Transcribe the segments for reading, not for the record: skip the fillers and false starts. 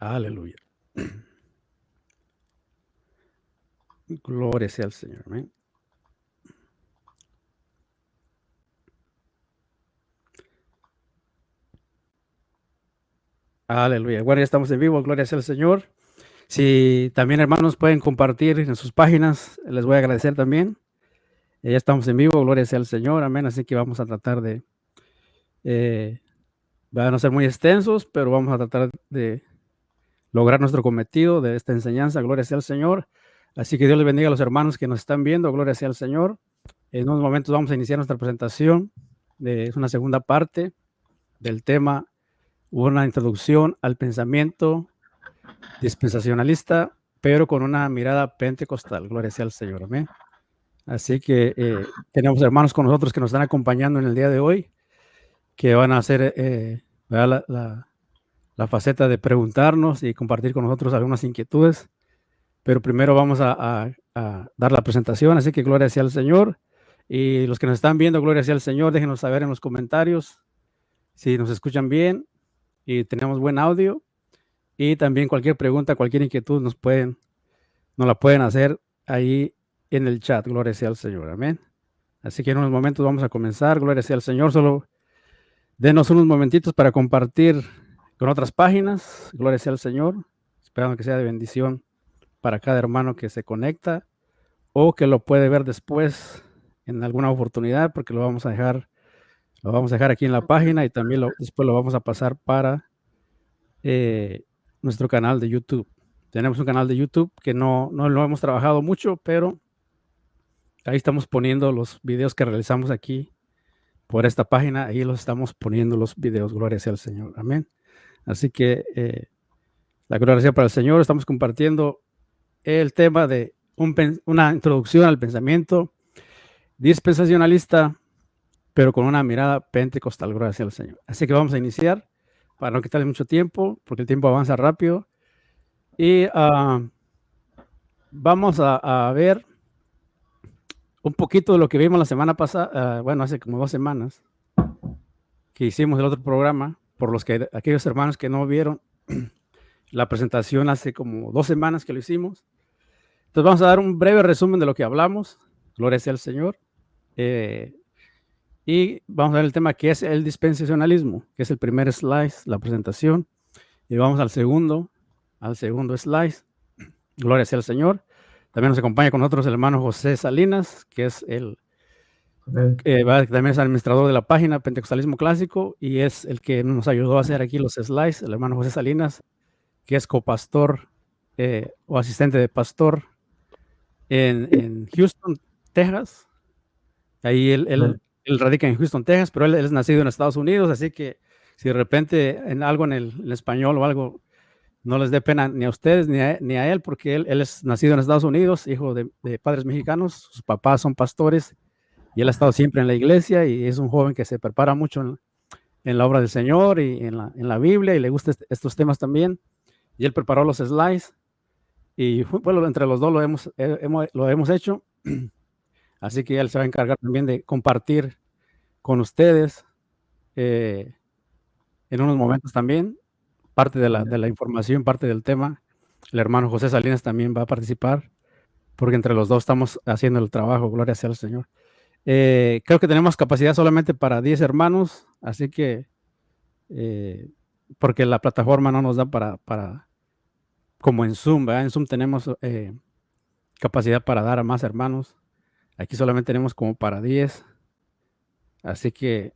Aleluya. Gloria sea al Señor. Amén. Aleluya. Bueno, ya estamos en vivo. Gloria sea al Señor. Si también, hermanos, pueden compartir en sus páginas, les voy a agradecer también. Ya estamos en vivo. Gloria sea al Señor. Amén. Así que vamos a tratar de, van a ser muy extensos, pero vamos a tratar de lograr nuestro cometido de esta enseñanza. Gloria sea al Señor. Así que Dios les bendiga a los hermanos que nos están viendo. Gloria sea al Señor. En unos momentos vamos a iniciar nuestra presentación. Es una segunda parte del tema, una introducción al pensamiento dispensacionalista, pero con una mirada pentecostal. Gloria sea al Señor. Amén. Así que tenemos hermanos con nosotros que nos están acompañando en el día de hoy, que van a hacer la faceta de preguntarnos y compartir con nosotros algunas inquietudes. Pero primero vamos a dar la presentación, así que gloria sea al Señor. Y los que nos están viendo, gloria sea al Señor, déjenos saber en los comentarios si nos escuchan bien y tenemos buen audio. Y también cualquier pregunta, cualquier inquietud nos la pueden hacer ahí en el chat. Gloria sea al Señor. Amén. Así que en unos momentos vamos a comenzar. Gloria sea al Señor. Solo denos unos momentitos para compartir con otras páginas. Gloria sea al Señor. Esperando que sea de bendición para cada hermano que se conecta o que lo puede ver después en alguna oportunidad, porque lo vamos a dejar aquí en la página y también después lo vamos a pasar para nuestro canal de YouTube. Tenemos un canal de YouTube que no lo hemos trabajado mucho, pero ahí estamos poniendo los videos que realizamos aquí por esta página. Ahí los estamos poniendo los videos. Gloria sea al Señor. Amén. Así que la gloria sea para el Señor. Estamos compartiendo el tema de una introducción al pensamiento dispensacionalista, pero con una mirada pentecostal. Gloria sea al Señor. Así que vamos a iniciar para no quitarle mucho tiempo, porque el tiempo avanza rápido. Y vamos a ver un poquito de lo que vimos la semana pasada, bueno, hace como 2 semanas, que hicimos el otro programa, por aquellos hermanos que no vieron la presentación hace como 2 semanas que lo hicimos. Entonces vamos a dar un breve resumen de lo que hablamos. Gloria sea al Señor. Y vamos a ver el tema que es el dispensacionalismo, que es el primer slide, la presentación. Y vamos al segundo slide. Gloria sea al Señor. También nos acompaña con nosotros el hermano José Salinas, que es también es administrador de la página Pentecostalismo Clásico y es el que nos ayudó a hacer aquí los slides, el hermano José Salinas, que es copastor o asistente de pastor en Houston, Texas. Ahí él radica en Houston, Texas, pero él es nacido en Estados Unidos, así que si de repente en algo en español o algo no les dé pena ni a ustedes ni a él, porque él es nacido en Estados Unidos, hijo de padres mexicanos, sus papás son pastores y él ha estado siempre en la iglesia y es un joven que se prepara mucho en la obra del Señor y en la Biblia y le gustan estos temas también. Y él preparó los slides y bueno, entre los dos lo hemos hecho. Así que él se va a encargar también de compartir con ustedes en unos momentos también parte de la información, parte del tema. El hermano José Salinas también va a participar porque entre los dos estamos haciendo el trabajo. Gloria sea al Señor. Creo que tenemos capacidad solamente para 10 hermanos, así que porque la plataforma no nos da para como en Zoom, ¿verdad? En Zoom tenemos capacidad para dar a más hermanos. Aquí solamente tenemos como para 10. Así que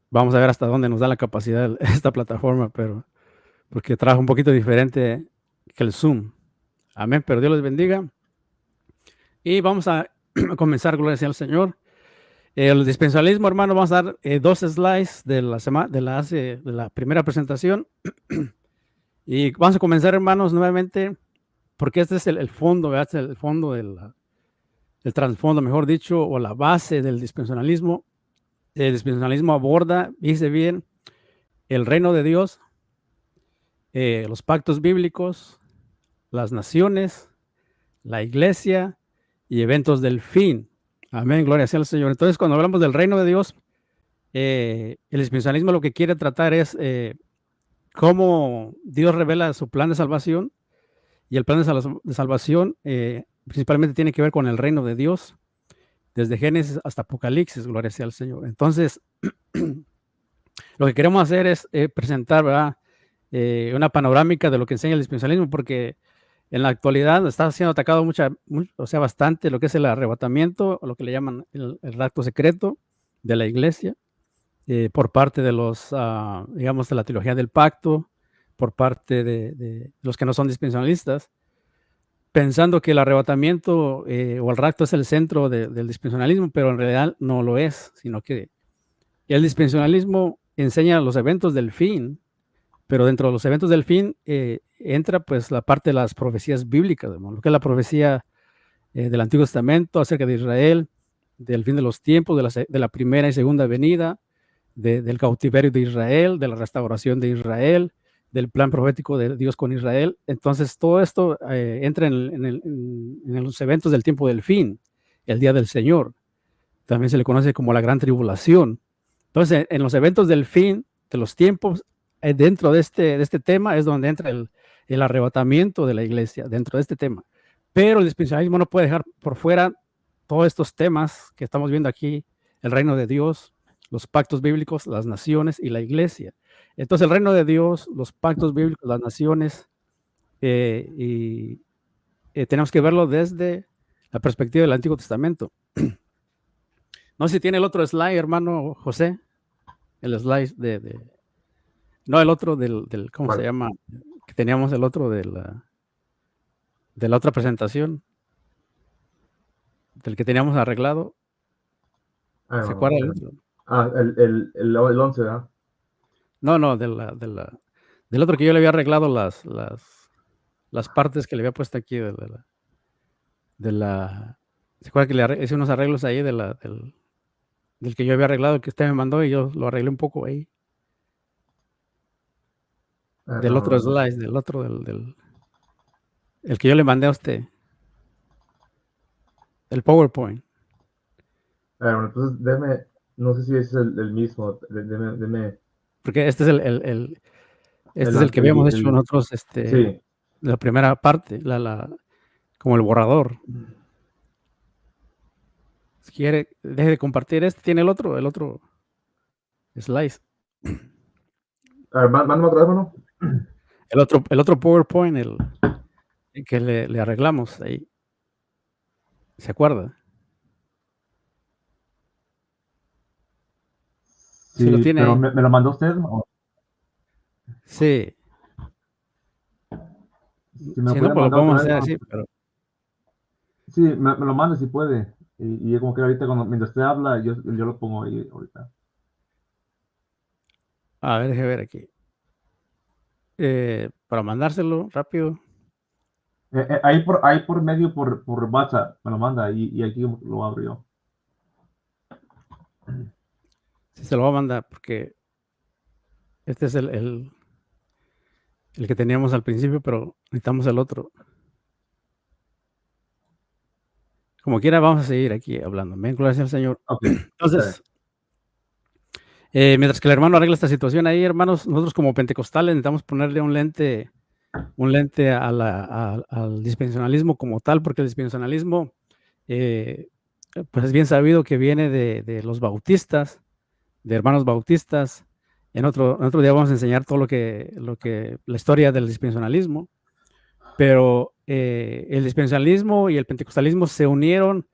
vamos a ver hasta dónde nos da la capacidad esta plataforma, pero porque trabaja un poquito diferente que el Zoom. Amén, pero Dios les bendiga. Y vamos a comenzar, gloria sea al Señor. El dispensacionalismo, hermano, vamos a dar 2 slides de la primera presentación. Y vamos a comenzar, hermanos, nuevamente, porque este es el fondo, ¿verdad? Este es el fondo el trasfondo, mejor dicho, o la base del dispensacionalismo. El dispensacionalismo aborda, dice bien, el reino de Dios, los pactos bíblicos, las naciones, la iglesia y eventos del fin. Amén, gloria sea al Señor. Entonces, cuando hablamos del reino de Dios, el dispensacionalismo lo que quiere tratar es cómo Dios revela su plan de salvación, y el plan de salvación principalmente tiene que ver con el reino de Dios, desde Génesis hasta Apocalipsis, gloria sea al Señor. Entonces, lo que queremos hacer es presentar, ¿verdad? Una panorámica de lo que enseña el dispensacionalismo, porque en la actualidad está siendo atacado bastante lo que es el arrebatamiento, o lo que le llaman el rapto secreto de la iglesia, por parte de los, digamos, de la teología del pacto, por parte de los que no son dispensacionalistas, pensando que el arrebatamiento o el rapto es el centro del dispensacionalismo, pero en realidad no lo es, sino que el dispensacionalismo enseña los eventos del fin, pero dentro de los eventos del fin entra pues la parte de las profecías bíblicas, ¿no? Lo que es la profecía del Antiguo Testamento acerca de Israel, del fin de los tiempos, de la primera y segunda venida, del cautiverio de Israel, de la restauración de Israel, del plan profético de Dios con Israel. Entonces todo esto entra en los eventos del tiempo del fin, el día del Señor. También se le conoce como la gran tribulación. Entonces, en los eventos del fin de los tiempos, dentro de este tema es donde entra el arrebatamiento de la iglesia, dentro de este tema. Pero el dispensacionalismo no puede dejar por fuera todos estos temas que estamos viendo aquí, el reino de Dios, los pactos bíblicos, las naciones y la iglesia. Entonces, el reino de Dios, los pactos bíblicos, las naciones, tenemos que verlo desde la perspectiva del Antiguo Testamento. No sé si tiene el otro slide, hermano José. El slide no, el otro ¿cómo se llama? Que teníamos el otro de la otra presentación, del que teníamos arreglado. ¿Se acuerda del otro? El 11, ¿verdad? No, del otro que yo le había arreglado las partes que le había puesto aquí ¿se acuerda que le hice unos arreglos ahí del que yo había arreglado, que usted me mandó, y yo lo arreglé un poco ahí? Del otro slide, del otro, el que yo le mandé a usted, el PowerPoint. Bueno, entonces déme, no sé si es el mismo, deme. Porque este es el que habíamos hecho nosotros, Sí. la primera parte, como el borrador. Si quiere, deje de compartir este, tiene el otro slice. A ver, mándame otra vez, mano. El otro PowerPoint, el que le arreglamos ahí. ¿Se acuerda? Sí, lo tiene pero ahí. ¿me lo mandó usted? ¿O? Sí. Si me Si no, puede pues lo mandar podemos otra vez, hacer mano. así, pero Sí, me lo manda si puede. Y yo como que ahorita, mientras usted habla, yo lo pongo ahí ahorita. a ver, déjeme ver aquí. Para mandárselo rápido. Ahí por medio, por WhatsApp, me lo manda y aquí lo abro yo. Sí, se lo voy a mandar porque este es el que teníamos al principio, pero necesitamos el otro. Como quiera, vamos a seguir aquí hablando. Ven, gloria al Señor. Ok. Entonces, mientras que el hermano arregla esta situación ahí, hermanos, nosotros como pentecostales necesitamos ponerle un lente al dispensacionalismo como tal, porque el dispensacionalismo, pues es bien sabido que viene de los bautistas, de hermanos bautistas. En otro día vamos a enseñar todo la historia del dispensacionalismo, pero el dispensacionalismo y el pentecostalismo se unieron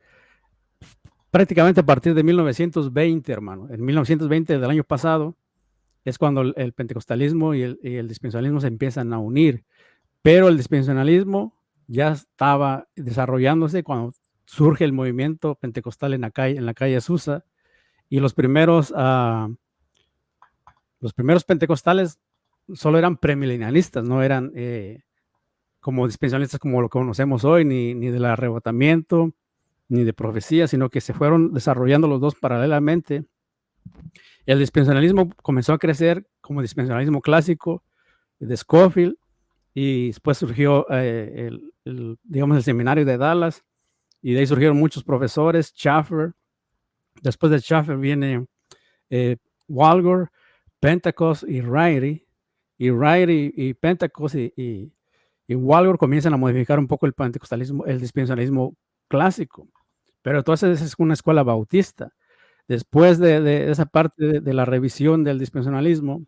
prácticamente a partir de 1920, hermano. En 1920 del año pasado es cuando el pentecostalismo y el dispensacionalismo se empiezan a unir. Pero el dispensacionalismo ya estaba desarrollándose cuando surge el movimiento pentecostal en la calle Azusa, y los primeros pentecostales solo eran premilenialistas, no eran como dispensacionalistas como lo conocemos hoy, ni del arrebatamiento, ni de profecía, sino que se fueron desarrollando los dos paralelamente. El dispensacionalismo comenzó a crecer como dispensacionalismo clásico de Scofield, y después surgió digamos, el seminario de Dallas, y de ahí surgieron muchos profesores, Schaffer. Después de Schaffer viene Walger, Pentecost y Riley, y Wright y Pentecost y Walworth comienzan a modificar un poco el pentecostalismo, el dispensacionalismo clásico. Pero entonces es una escuela bautista. Después de esa parte de la revisión del dispensacionalismo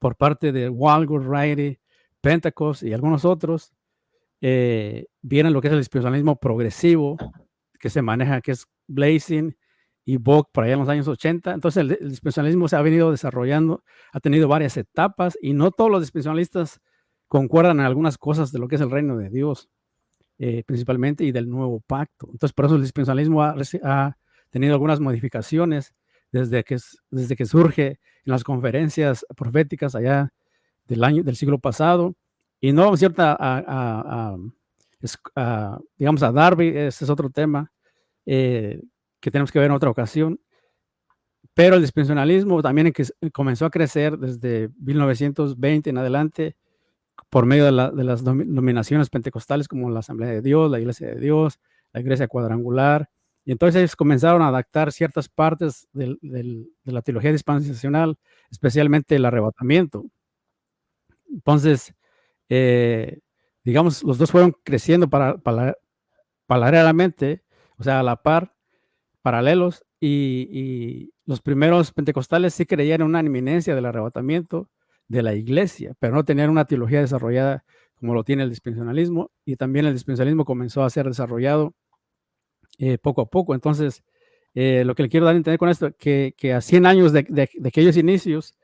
por parte de Walworth, Wright, Pentecost y algunos otros, viene lo que es el dispensacionalismo progresivo, que se maneja, que es Blazing y Bock por allá en los años 80. Entonces el dispensacionalismo se ha venido desarrollando, ha tenido varias etapas y no todos los dispensacionalistas concuerdan en algunas cosas de lo que es el reino de Dios, principalmente, y del nuevo pacto. Entonces por eso el dispensacionalismo ha tenido algunas modificaciones desde que surge en las conferencias proféticas allá del siglo pasado, y no cierta digamos, a Darby. Ese es otro tema que tenemos que ver en otra ocasión. Pero el dispensacionalismo también comenzó a crecer desde 1920 en adelante por medio de las denominaciones pentecostales como la Asamblea de Dios, la Iglesia de Dios, la Iglesia Cuadrangular. Y entonces ellos comenzaron a adaptar ciertas partes de la teología dispensacional, especialmente el arrebatamiento. Entonces, digamos, los dos fueron creciendo paralelamente, o sea, a la par, paralelos, y los primeros pentecostales sí creían en una inminencia del arrebatamiento de la iglesia, pero no tenían una teología desarrollada como lo tiene el dispensacionalismo, y también el dispensacionalismo comenzó a ser desarrollado poco a poco. Entonces, lo que le quiero dar a entender con esto, que a 100 años de aquellos inicios,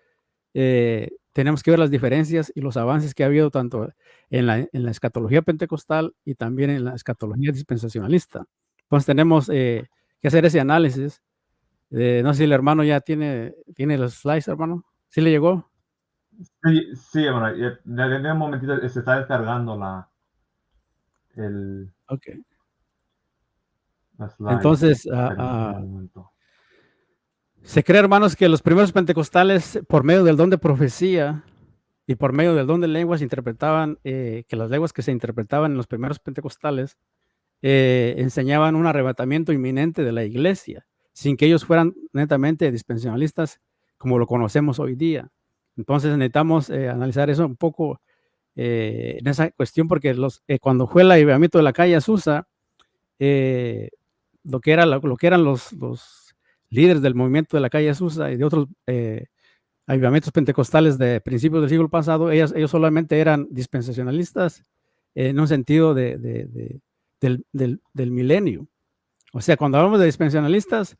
tenemos que ver las diferencias y los avances que ha habido tanto en la escatología pentecostal y también en la escatología dispensacionalista. Entonces tenemos que hacer ese análisis. No sé si el hermano ya tiene los slides, hermano. ¿Sí le llegó? Sí, sí, hermano, de un momentito se está descargando el, Ok. la slide. Entonces, Un momento. se cree, hermanos, que los primeros pentecostales, por medio del don de profecía y por medio del don de lenguas, interpretaban, que las lenguas que se interpretaban en los primeros pentecostales enseñaban un arrebatamiento inminente de la iglesia, sin que ellos fueran netamente dispensacionalistas como lo conocemos hoy día. Entonces necesitamos analizar eso un poco en esa cuestión, porque cuando fue el avivamiento de la calle Azusa, lo que eran los líderes del movimiento de la calle Azusa y de otros avivamientos pentecostales de principios del siglo pasado, ellos solamente eran dispensacionalistas en un sentido del milenio. O sea, cuando hablamos de dispensacionalistas,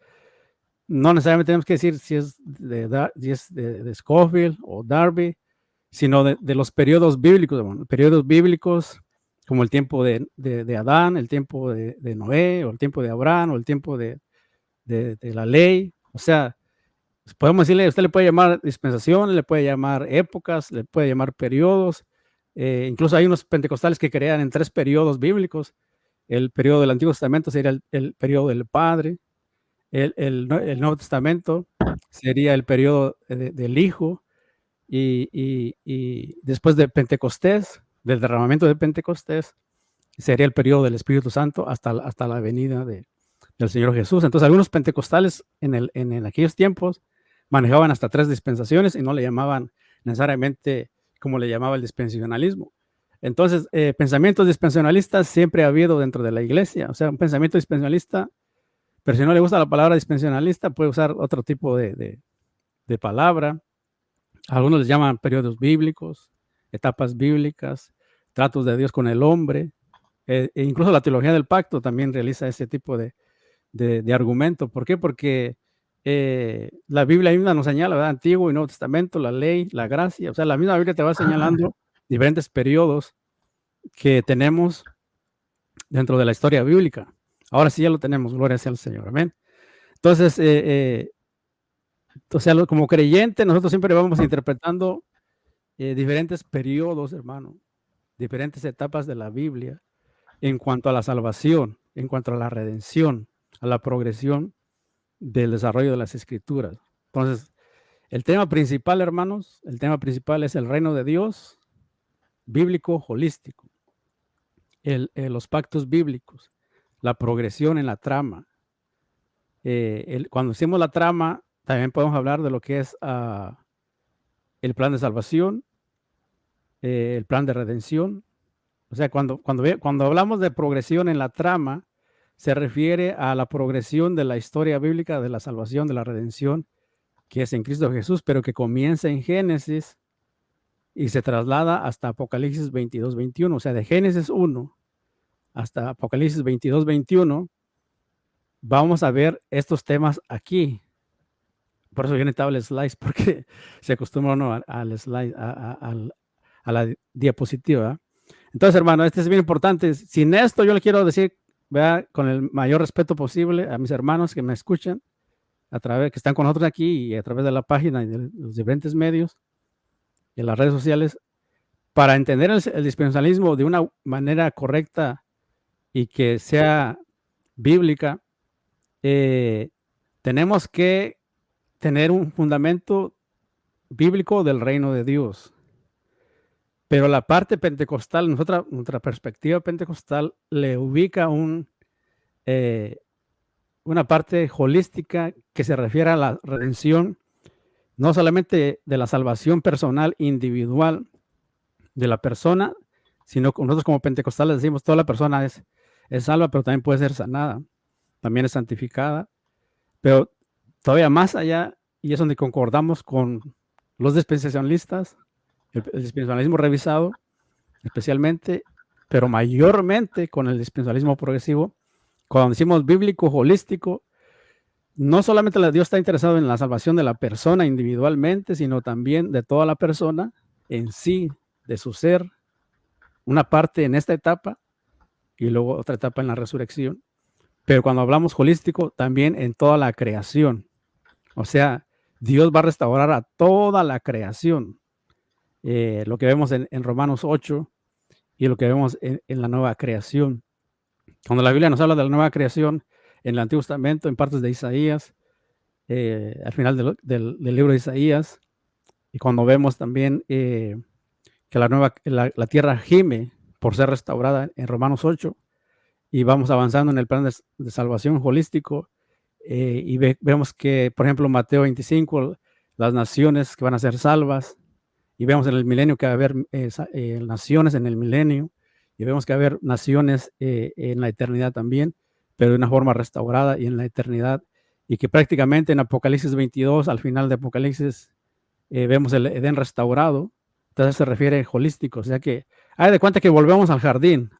no necesariamente tenemos que decir si es de Scofield o Darby, sino de los periodos bíblicos, periodos bíblicos como el tiempo de Adán, el tiempo de Noé, o el tiempo de Abraham, o el tiempo de la ley. O sea, podemos decirle, usted le puede llamar dispensación, le puede llamar épocas, le puede llamar periodos. Incluso hay unos pentecostales que crean en 3 periodos bíblicos. El periodo del Antiguo Testamento sería el periodo del Padre. El Nuevo Testamento sería el periodo del Hijo. Y después de Pentecostés, del derramamiento de Pentecostés, sería el periodo del Espíritu Santo hasta la venida del Señor Jesús. Entonces, algunos pentecostales en aquellos tiempos manejaban hasta 3 dispensaciones y no le llamaban necesariamente como le llamaba el dispensacionalismo. Entonces, pensamientos dispensacionalistas siempre ha habido dentro de la iglesia. O sea, un pensamiento dispensacionalista, pero si no le gusta la palabra dispensacionalista, puede usar otro tipo de palabra. Algunos les llaman periodos bíblicos, etapas bíblicas, tratos de Dios con el hombre. E incluso la teología del pacto también realiza ese tipo de argumento. ¿Por qué? Porque la Biblia misma nos señala, ¿verdad? Antiguo y Nuevo Testamento, la ley, la gracia. O sea, la misma Biblia te va señalando diferentes periodos que tenemos dentro de la historia bíblica. Ahora sí ya lo tenemos, gloria sea al Señor, amén. Entonces, o sea, como creyente, nosotros siempre vamos interpretando diferentes periodos, hermano, diferentes etapas de la Biblia en cuanto a la salvación, en cuanto a la redención, a la progresión del desarrollo de las escrituras. Entonces, el tema principal, hermanos, el tema principal es el reino de Dios bíblico holístico, los pactos bíblicos, la progresión en la trama. Cuando hacemos la trama, también podemos hablar de lo que es el plan de salvación, el plan de redención. O sea, cuando hablamos de progresión en la trama, se refiere a la progresión de la historia bíblica de la salvación, de la redención, que es en Cristo Jesús, pero que comienza en Génesis y se traslada hasta Apocalipsis 22, 21. O sea, de Génesis 1 hasta Apocalipsis 22, 21, vamos a ver estos temas aquí. Por eso yo necesitaba el slide, porque se acostumbra uno al slide, a la diapositiva. Entonces, hermano, este es bien importante. Sin esto, yo le quiero decir, vea, con el mayor respeto posible a mis hermanos que me escuchan, a través, que están con nosotros aquí y a través de la página y de los diferentes medios y en las redes sociales, para entender el dispensacionalismo de una manera correcta y que sea bíblica, tenemos que tener un fundamento bíblico del reino de Dios. Pero la parte pentecostal, nuestra perspectiva pentecostal, le ubica una parte holística que se refiere a la redención, no solamente de la salvación personal, individual de la persona, sino que nosotros como pentecostales decimos, toda la persona es salva, pero también puede ser sanada, también es santificada, pero todavía más allá, y es donde concordamos con los dispensacionalistas, el dispensacionalismo revisado, especialmente, pero mayormente con el dispensacionalismo progresivo. Cuando decimos bíblico, holístico, no solamente Dios está interesado en la salvación de la persona individualmente, sino también de toda la persona en sí, de su ser, una parte en esta etapa y luego otra etapa en la resurrección. Pero cuando hablamos holístico, también en toda la creación. O sea, Dios va a restaurar a toda la creación. Lo que vemos en Romanos 8 y lo que vemos en la nueva creación. Cuando la Biblia nos habla de la nueva creación en el Antiguo Testamento, en partes de Isaías, al final del libro de Isaías, y cuando vemos también que la tierra gime por ser restaurada en Romanos 8, y vamos avanzando en el plan de salvación holístico, y vemos que, por ejemplo, Mateo 25, las naciones que van a ser salvas, y vemos en el milenio que va a haber naciones en el milenio, y vemos que va a haber naciones en la eternidad también, pero de una forma restaurada y en la eternidad, y que prácticamente en Apocalipsis 22, al final de Apocalipsis, vemos el Edén restaurado. Entonces se refiere holístico, o sea que hay de cuenta que volvemos al jardín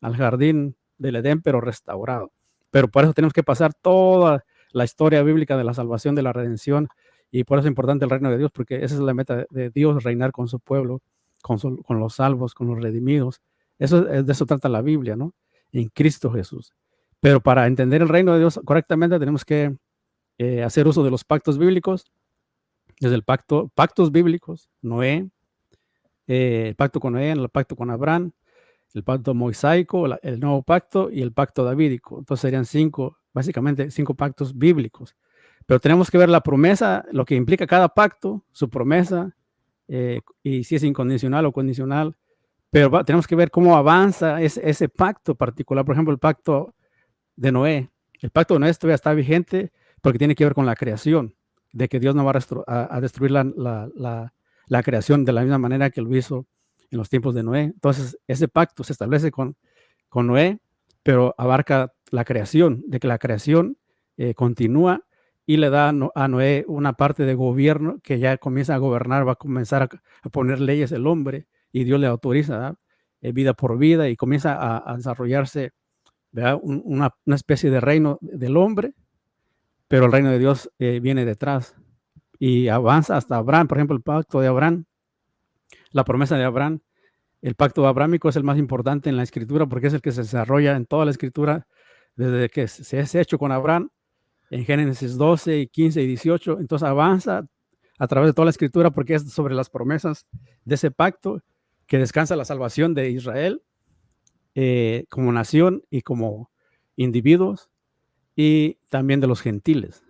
del Edén, pero restaurado. Pero por eso tenemos que pasar toda la historia bíblica de la salvación, de la redención, y por eso es importante el reino de Dios, porque esa es la meta de Dios, reinar con su pueblo, con los salvos, con los redimidos. De eso trata la Biblia, ¿no? En Cristo Jesús. Pero para entender el reino de Dios correctamente tenemos que hacer uso de los pactos bíblicos, desde el pactos bíblicos, Noé, el pacto con Noé, el pacto con Abraham, el pacto mosaico, el nuevo pacto y el pacto davídico. Entonces serían básicamente cinco pactos bíblicos. Pero tenemos que ver la promesa, lo que implica cada pacto, su promesa, y si es incondicional o condicional. Pero tenemos que ver cómo avanza ese pacto particular. Por ejemplo, el pacto de Noé. El pacto de Noé todavía está vigente porque tiene que ver con la creación, de que Dios no va a destruir la creación de la misma manera que lo hizo en los tiempos de Noé. Entonces, ese pacto se establece con Noé, pero abarca la creación, de que la creación continúa y le da a Noé una parte de gobierno que ya comienza a gobernar, va a comenzar a poner leyes el hombre y Dios le autoriza vida por vida y comienza a desarrollarse una especie de reino del hombre, pero el reino de Dios viene detrás y avanza hasta Abraham. Por ejemplo, el pacto de Abraham, la promesa de Abraham, el pacto abrámico es el más importante en la escritura porque es el que se desarrolla en toda la escritura desde que se ha hecho con Abraham en Génesis 12, 15 y 18. Entonces avanza a través de toda la escritura porque es sobre las promesas de ese pacto que descansa la salvación de Israel como nación y como individuos y también de los gentiles.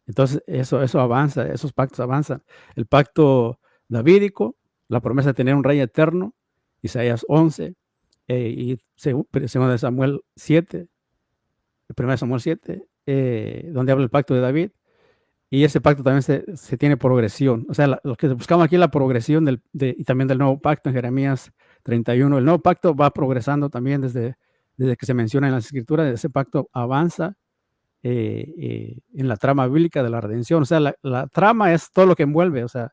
Entonces eso avanza, esos pactos avanzan. El pacto davídico, la promesa de tener un rey eterno, Isaías 11, y segundo de Samuel 7, el 1 Samuel 7, donde habla el pacto de David, y ese pacto también se tiene progresión. O sea, lo que buscamos aquí es la progresión y también del nuevo pacto en Jeremías 31. El nuevo pacto va progresando también desde que se menciona en las escrituras. Ese pacto avanza en la trama bíblica de la redención. O sea, la trama es todo lo que envuelve. O sea,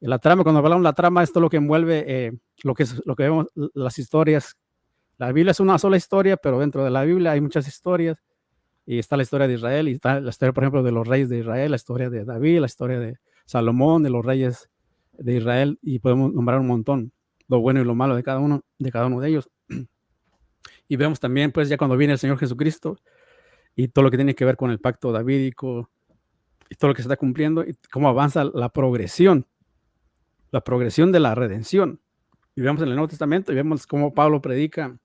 la trama, cuando hablamos de la trama, es todo lo que envuelve lo que vemos, las historias. La Biblia es una sola historia, pero dentro de la Biblia hay muchas historias. Y está la historia de Israel, y está la historia, por ejemplo, de los reyes de Israel, la historia de David, la historia de Salomón, de los reyes de Israel, y podemos nombrar un montón, lo bueno y lo malo de cada uno de ellos. Y vemos también, pues, ya cuando viene el Señor Jesucristo, y todo lo que tiene que ver con el pacto davídico, y todo lo que se está cumpliendo, y cómo avanza la progresión de la redención. Y vemos en el Nuevo Testamento, y vemos cómo Pablo predica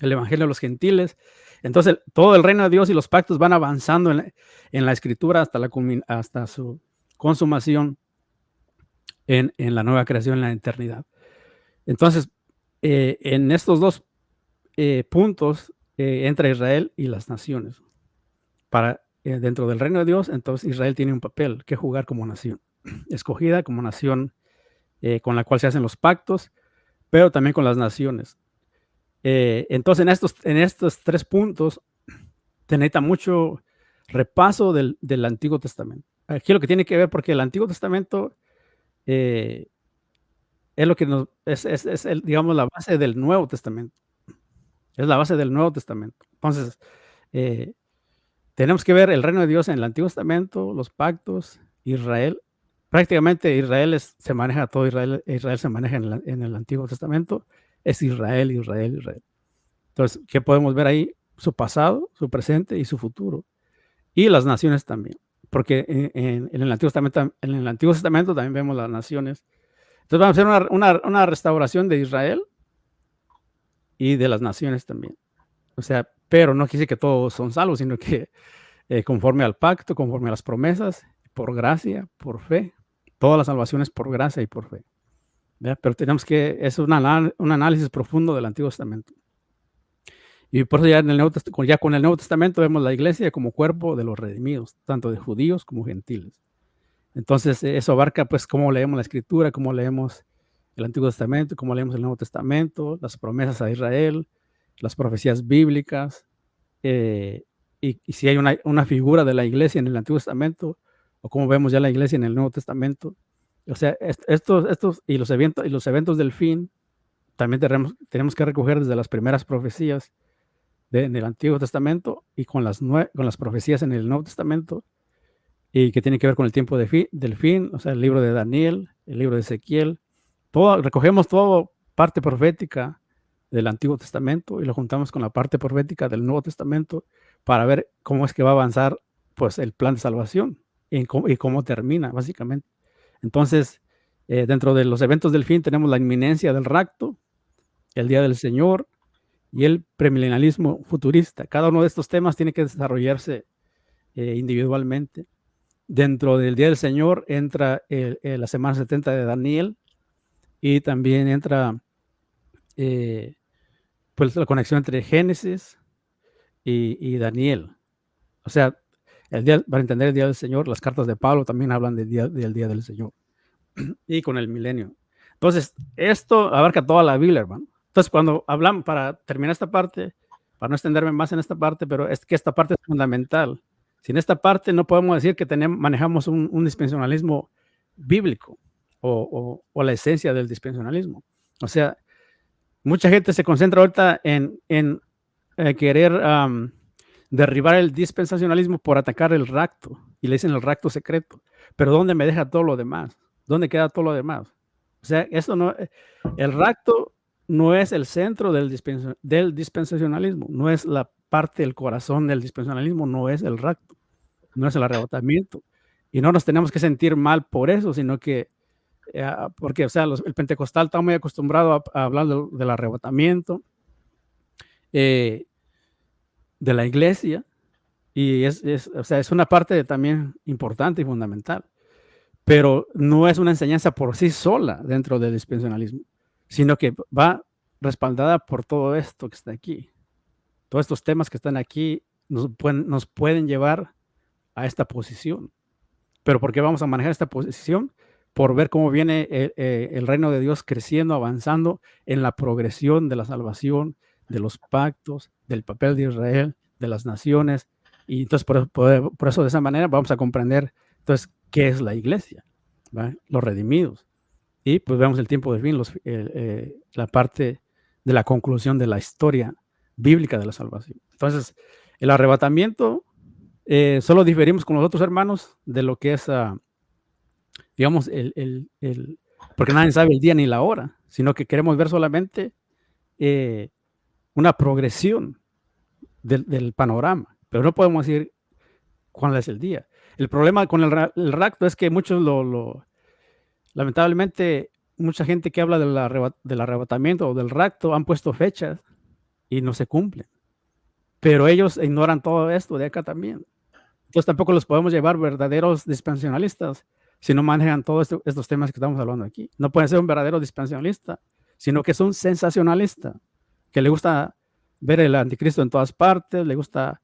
el evangelio a los gentiles. Entonces, todo el reino de Dios y los pactos van avanzando en la escritura hasta su consumación en la nueva creación, en la eternidad. Entonces, en estos dos puntos entra Israel y las naciones. Dentro del reino de Dios, entonces Israel tiene un papel que jugar como nación, escogida como nación con la cual se hacen los pactos, pero también con las naciones. Entonces, en estos 3 puntos, te necesita mucho repaso del Antiguo Testamento. Aquí lo que tiene que ver, porque el Antiguo Testamento es lo que digamos, la base del Nuevo Testamento. Es la base del Nuevo Testamento. Entonces, tenemos que ver el reino de Dios en el Antiguo Testamento, los pactos, Israel. Prácticamente Israel se maneja todo, Israel se maneja en el Antiguo Testamento. Es Israel, Israel, Israel. Entonces, ¿qué podemos ver ahí? Su pasado, su presente y su futuro. Y las naciones también. Porque en el Antiguo Testamento también vemos las naciones. Entonces vamos a hacer una restauración de Israel y de las naciones también. O sea, pero no quiere decir que todos son salvos, sino que conforme al pacto, conforme a las promesas, por gracia, por fe. Todas las salvaciones por gracia y por fe. ¿Verdad? Pero tenemos que, es un análisis profundo del Antiguo Testamento. Y por eso ya con el Nuevo Testamento vemos la iglesia como cuerpo de los redimidos, tanto de judíos como gentiles. Entonces, eso abarca, pues, cómo leemos la Escritura, cómo leemos el Antiguo Testamento, cómo leemos el Nuevo Testamento, las promesas a Israel, las profecías bíblicas, y si hay una figura de la iglesia en el Antiguo Testamento, o cómo vemos ya la iglesia en el Nuevo Testamento. O sea, estos y los eventos del fin, también tenemos que recoger desde las primeras profecías en el Antiguo Testamento y con las profecías en el Nuevo Testamento, y que tiene que ver con el tiempo del fin, o sea, el libro de Daniel, el libro de Ezequiel, recogemos todo parte profética del Antiguo Testamento y lo juntamos con la parte profética del Nuevo Testamento para ver cómo es que va a avanzar, pues, el plan de salvación y cómo termina, básicamente. Entonces, dentro de los eventos del fin tenemos la inminencia del rapto, el día del Señor y el premilenialismo futurista. Cada uno de estos temas tiene que desarrollarse individualmente. Dentro del día del Señor entra la semana 70 de Daniel, y también entra pues la conexión entre Génesis y Daniel. O sea, para entender el día del Señor, las cartas de Pablo también hablan del día del Señor y con el milenio. Entonces, esto abarca toda la Biblia, hermano. Entonces, cuando hablamos, para terminar esta parte, para no extenderme más en esta parte, pero es que esta parte es fundamental. Sin esta parte no podemos decir que manejamos un dispensacionalismo bíblico o la esencia del dispensacionalismo. O sea, mucha gente se concentra ahorita en querer derribar el dispensacionalismo por atacar el rapto, y le dicen el rapto secreto. Pero ¿dónde me deja todo lo demás? ¿Dónde queda todo lo demás? O sea, el rapto no es el centro del dispensacionalismo, no es la parte del corazón del dispensacionalismo, no es el rapto, no es el arrebatamiento. Y no nos tenemos que sentir mal por eso, sino que, porque, o sea, el pentecostal está muy acostumbrado a hablar del arrebatamiento de la iglesia, y o sea, es una parte también importante y fundamental, pero no es una enseñanza por sí sola dentro del dispensacionalismo, sino que va respaldada por todo esto que está aquí. Todos estos temas que están aquí nos pueden llevar a esta posición. ¿Pero por qué vamos a manejar esta posición? por ver cómo viene el reino de Dios creciendo, avanzando en la progresión de la salvación, de los pactos, del papel de Israel, de las naciones. Y entonces por eso de esa manera vamos a comprender entonces qué es la iglesia, ¿va? Los redimidos. Y pues vemos el tiempo del fin, la parte de la conclusión de la historia bíblica de la salvación. Entonces, el arrebatamiento, solo diferimos con los otros hermanos de lo que es, digamos, porque nadie sabe el día ni la hora, sino que queremos ver solamente una progresión del panorama, pero no podemos decir cuál es el día. El problema con el rapto es que muchos lamentablemente, mucha gente que habla del arrebatamiento o del rapto han puesto fechas y no se cumplen, pero ellos ignoran todo esto de acá también. Entonces tampoco los podemos llevar verdaderos dispensacionalistas si no manejan todos estos temas que estamos hablando aquí. No pueden ser un verdadero dispensacionalista, sino que es un sensacionalista, que le gusta ver el anticristo en todas partes, le gusta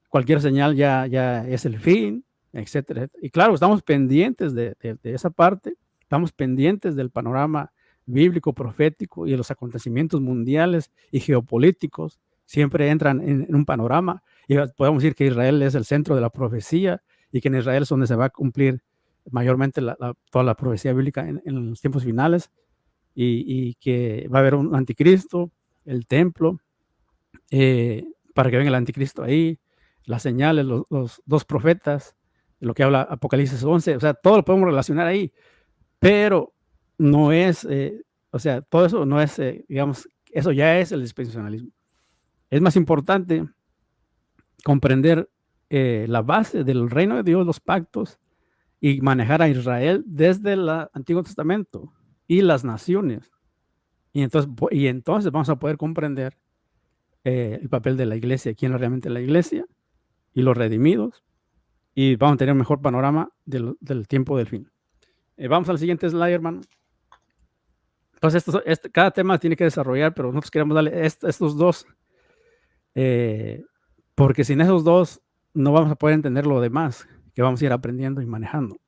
cualquier señal ya es el fin, etcétera. Y claro, estamos pendientes de esa parte, estamos pendientes del panorama bíblico, profético y de los acontecimientos mundiales y geopolíticos. Siempre entran en un panorama y podemos decir que Israel es el centro de la profecía y que en Israel es donde se va a cumplir mayormente toda la profecía bíblica en los tiempos finales y que va a haber un anticristo, el templo, para que venga el anticristo ahí, las señales, los dos profetas, lo que habla Apocalipsis 11, o sea, todo lo podemos relacionar ahí, pero no es, o sea, todo eso no es, digamos, eso ya es el dispensacionalismo. Es más importante comprender la base del reino de Dios, los pactos, y manejar a Israel desde el Antiguo Testamento y las naciones. Y entonces vamos a poder comprender el papel de la iglesia, quién es realmente la iglesia y los redimidos, y vamos a tener un mejor panorama del tiempo del fin. Vamos al siguiente slide, hermano. Entonces, cada tema tiene que desarrollar, pero nosotros queremos darle estos dos, porque sin esos dos no vamos a poder entender lo demás que vamos a ir aprendiendo y manejando.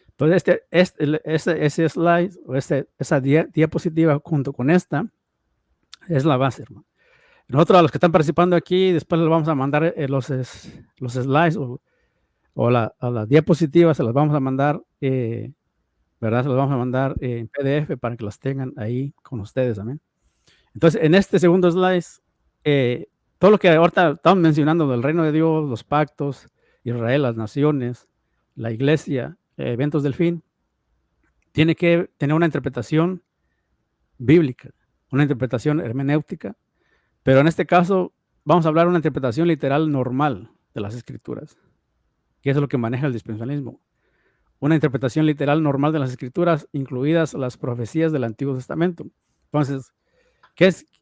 Entonces, ese slide o esa diapositiva junto con esta es la base, hermano. Nosotros a los que están participando aquí, después les vamos a mandar los slides o a las diapositivas, se las vamos a mandar, ¿verdad? Se las vamos a mandar en PDF para que las tengan ahí con ustedes también. Entonces, en este segundo slide, todo lo que ahorita estamos mencionando del reino de Dios, los pactos, Israel, las naciones, la iglesia, eventos del fin, tiene que tener una interpretación bíblica, una interpretación hermenéutica, pero en este caso vamos a hablar de una interpretación literal normal de las escrituras, que es lo que maneja el dispensacionalismo. Una interpretación literal normal de las escrituras, incluidas las profecías del Antiguo Testamento. Entonces,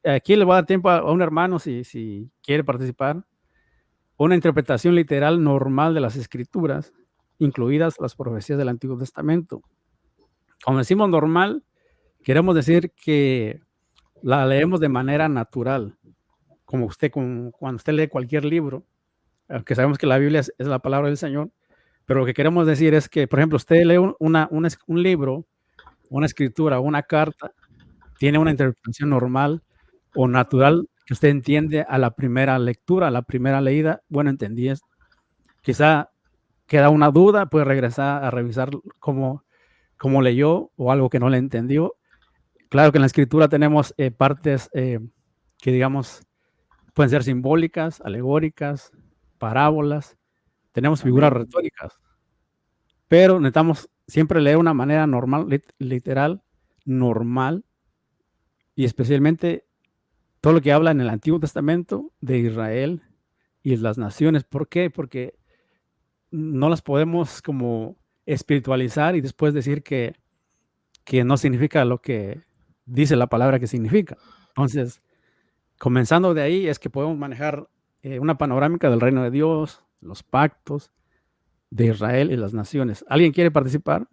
aquí le voy a dar tiempo a un hermano si quiere participar. Una interpretación literal normal de las escrituras, incluidas las profecías del Antiguo Testamento. Cuando decimos normal, queremos decir que la leemos de manera natural, como cuando usted lee cualquier libro, aunque sabemos que la Biblia es la palabra del Señor, pero lo que queremos decir es que, por ejemplo, usted lee un libro, una escritura, una carta, tiene una interpretación normal o natural que usted entiende a la primera lectura, a la primera leída. Bueno, entendí esto. Quizá queda una duda, puede regresar a revisar cómo leyó o algo que no le entendió. Claro que en la escritura tenemos partes que, digamos, pueden ser simbólicas, alegóricas, parábolas, tenemos figuras retóricas, pero necesitamos siempre leer una manera normal, literal, normal, y especialmente todo lo que habla en el Antiguo Testamento de Israel y las naciones. ¿Por qué? Porque no las podemos como espiritualizar y después decir que no significa lo que dice la palabra que significa. Entonces, comenzando de ahí es que podemos manejar una panorámica del reino de Dios, los pactos de Israel y las naciones. ¿Alguien quiere participar?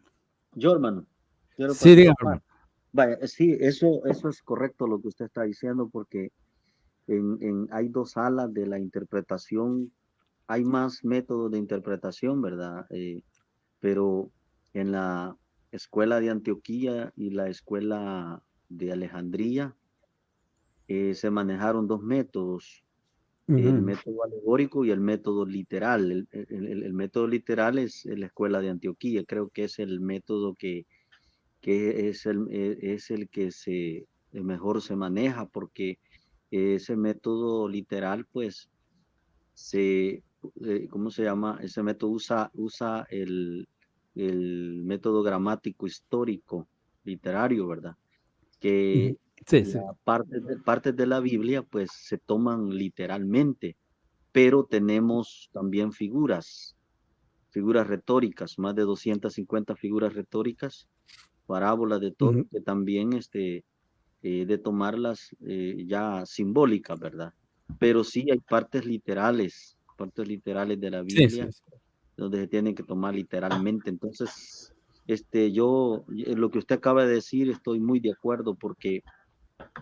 Yo, hermano, quiero Sí, dígame, participar. hermano. Vaya, sí, eso es correcto lo que usted está diciendo, porque hay dos alas de la interpretación, hay más métodos de interpretación, ¿verdad? Pero en la escuela de Antioquía y la escuela de Alejandría, se manejaron dos métodos, el método alegórico y el método literal. El método literal es la escuela de Antioquía, creo que es el método que es el que mejor se maneja, porque ese método literal, pues, ¿cómo se llama? Ese método usa el método gramático histórico literario, ¿verdad? Que Sí, sí. partes de la Biblia, pues, se toman literalmente, pero tenemos también figuras retóricas, más de 250 figuras retóricas, parábolas de todo, que también de tomarlas ya simbólicas, ¿verdad? Pero sí hay partes literales de la Sí, sí, Biblia sí. donde se tienen que tomar literalmente. Entonces, lo que usted acaba de decir, estoy muy de acuerdo, porque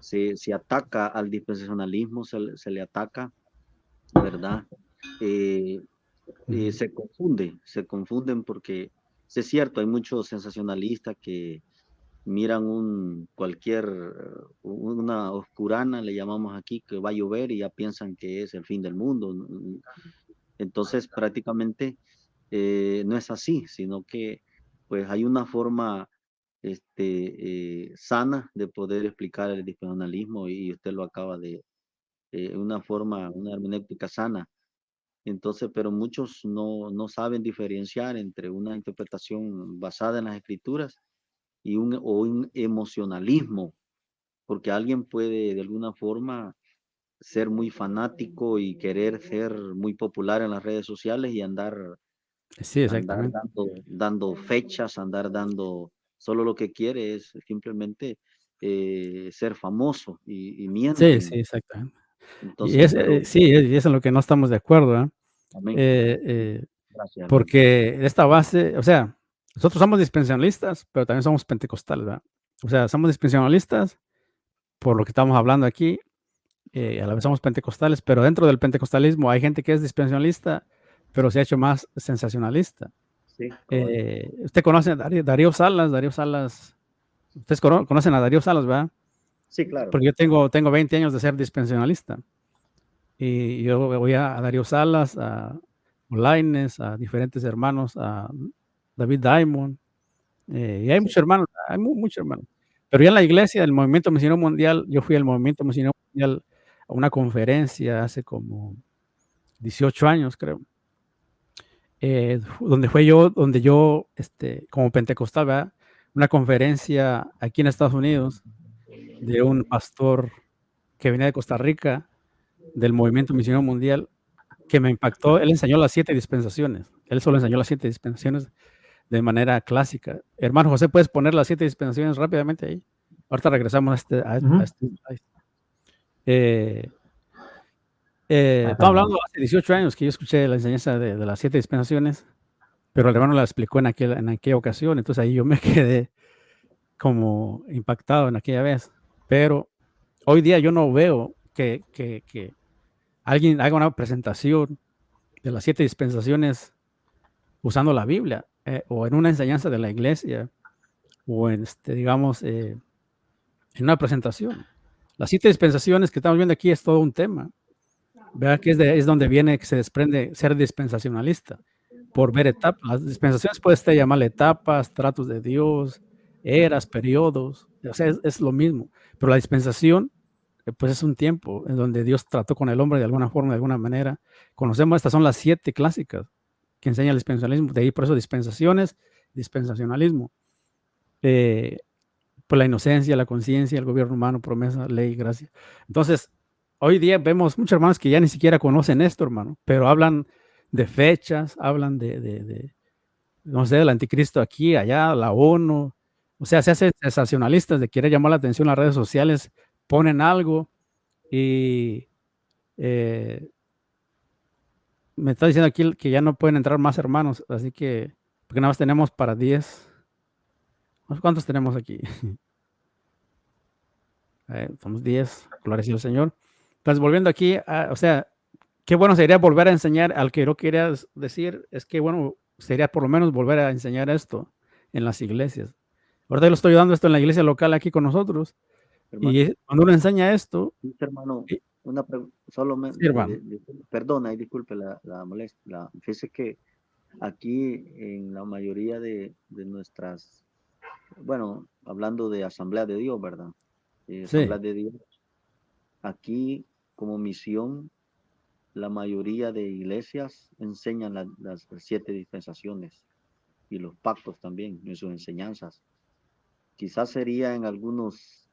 se ataca al dispensacionalismo, se le ataca, ¿verdad? Eh, se confunden porque es cierto, hay muchos sensacionalistas que miran una oscurana, le llamamos aquí, que va a llover y ya piensan que es el fin del mundo. Entonces, prácticamente no es así, sino que pues hay una forma sana de poder explicar el dispensacionalismo, y usted lo acaba una hermenéutica sana. Entonces, pero muchos no saben diferenciar entre una interpretación basada en las escrituras o un emocionalismo, porque alguien puede de alguna forma ser muy fanático y querer ser muy popular en las redes sociales y Sí, andar exactamente. dando fechas, andar dando, solo lo que quiere es simplemente ser famoso, y Sí, sí, mienten. exactamente. Y Entonces, pero, sí, y es en lo que no estamos de acuerdo, ¿ah? amén. Eh, eh, Gracias, hermano. porque esta base, o sea, nosotros somos dispensacionalistas, pero también somos pentecostales, ¿verdad? O sea, somos dispensacionalistas por lo que estamos hablando aquí, a la vez somos pentecostales, pero dentro del pentecostalismo hay gente que es dispensacionalista, pero se ha hecho más sensacionalista. Sí, cabal. Usted conoce a Darío Salas, ustedes conocen a Darío Salas, ¿verdad? Sí, claro. Porque yo tengo 20 años de ser dispensacionalista. Y yo voy a Darío Salas, a Olaines, a diferentes hermanos, a David Diamond, y hay Sí. muchos hermanos, hay muchos hermanos. Pero ya en la iglesia, el Movimiento Misionero Mundial, yo fui al Movimiento Misionero Mundial a una conferencia hace como 18 años, creo, donde yo, como pentecostal, ¿verdad? Una conferencia aquí en Estados Unidos de un pastor que venía de Costa Rica, del Movimiento Misionero Mundial, que me impactó. Él enseñó las 7 dispensaciones. Él solo enseñó las 7 dispensaciones de manera clásica. Hermano José, ¿puedes poner las 7 dispensaciones rápidamente ahí? Ahorita regresamos a este slide. Estaba hablando hace 18 años que yo escuché la enseñanza de las 7 dispensaciones, pero el hermano la explicó en aquella ocasión, entonces ahí yo me quedé como impactado en aquella vez. Pero hoy día yo no veo que alguien haga una presentación de las 7 dispensaciones usando la Biblia, o en una enseñanza de la iglesia, o en, digamos, en una presentación. Las 7 dispensaciones que estamos viendo aquí es todo un tema. Vea que es donde viene, que se desprende ser dispensacionalista, por ver etapas. Las dispensaciones puede usted llamarle etapas, tratos de Dios, eras, periodos, o sea, es lo mismo. Pero la dispensación, pues es un tiempo en donde Dios trató con el hombre de alguna forma, de alguna manera. Conocemos, estas son las 7 clásicas que enseña el dispensacionalismo, de ahí por eso dispensaciones, dispensacionalismo. Por la inocencia, la conciencia, el gobierno humano, promesa, ley, gracia. Entonces, hoy día vemos muchos hermanos que ya ni siquiera conocen esto, hermano, pero hablan de fechas, hablan no sé, del anticristo aquí, allá, la ONU. O sea, se hacen sensacionalistas de querer llamar la atención en las redes sociales, ponen algo y me está diciendo aquí que ya no pueden entrar más hermanos, así que, porque nada más tenemos para 10. ¿Cuántos tenemos aquí? Somos 10, gloria al Señor. Entonces, volviendo aquí, o sea, qué bueno sería volver a enseñar al que yo quería decir, es que bueno, sería por lo menos volver a enseñar esto en las iglesias. Ahorita lo estoy dando esto en la iglesia local aquí con nosotros. Hermano, Y cuando uno enseña esto, dice, hermano, sí, una solo hermano. perdona y disculpe la molestia. Fíjese que aquí en la mayoría de nuestras, bueno, hablando de Asamblea de Dios, ¿verdad? Asamblea Sí, de Dios, aquí como misión, la mayoría de iglesias enseñan las 7 dispensaciones y los pactos también en sus enseñanzas. Quizás sería en algunos,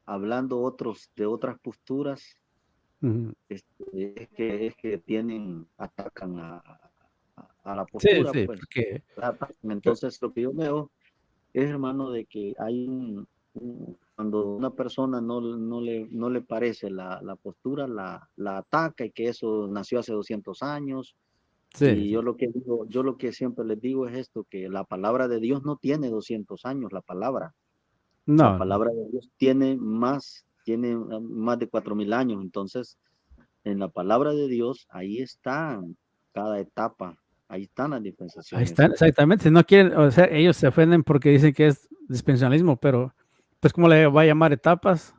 hablando otros de otras posturas, ujú. es que atacan a la Sí, postura, sí, pues. porque Entonces, lo que yo veo es, hermano, de que hay cuando una persona no le parece la postura, la ataca y que eso nació hace 200 años. sí, Y sí. yo lo que siempre les digo es esto, que la palabra de Dios no tiene 200 años, la No, no. palabra de Dios tiene más de 4000 años. Entonces, en la palabra de Dios, ahí está cada etapa, ahí están las Ahí dispensaciones. están, exactamente. Si no quieren, o sea, ellos se ofenden porque dicen que es dispensacionalismo, pero pues ¿cómo le va a llamar etapas,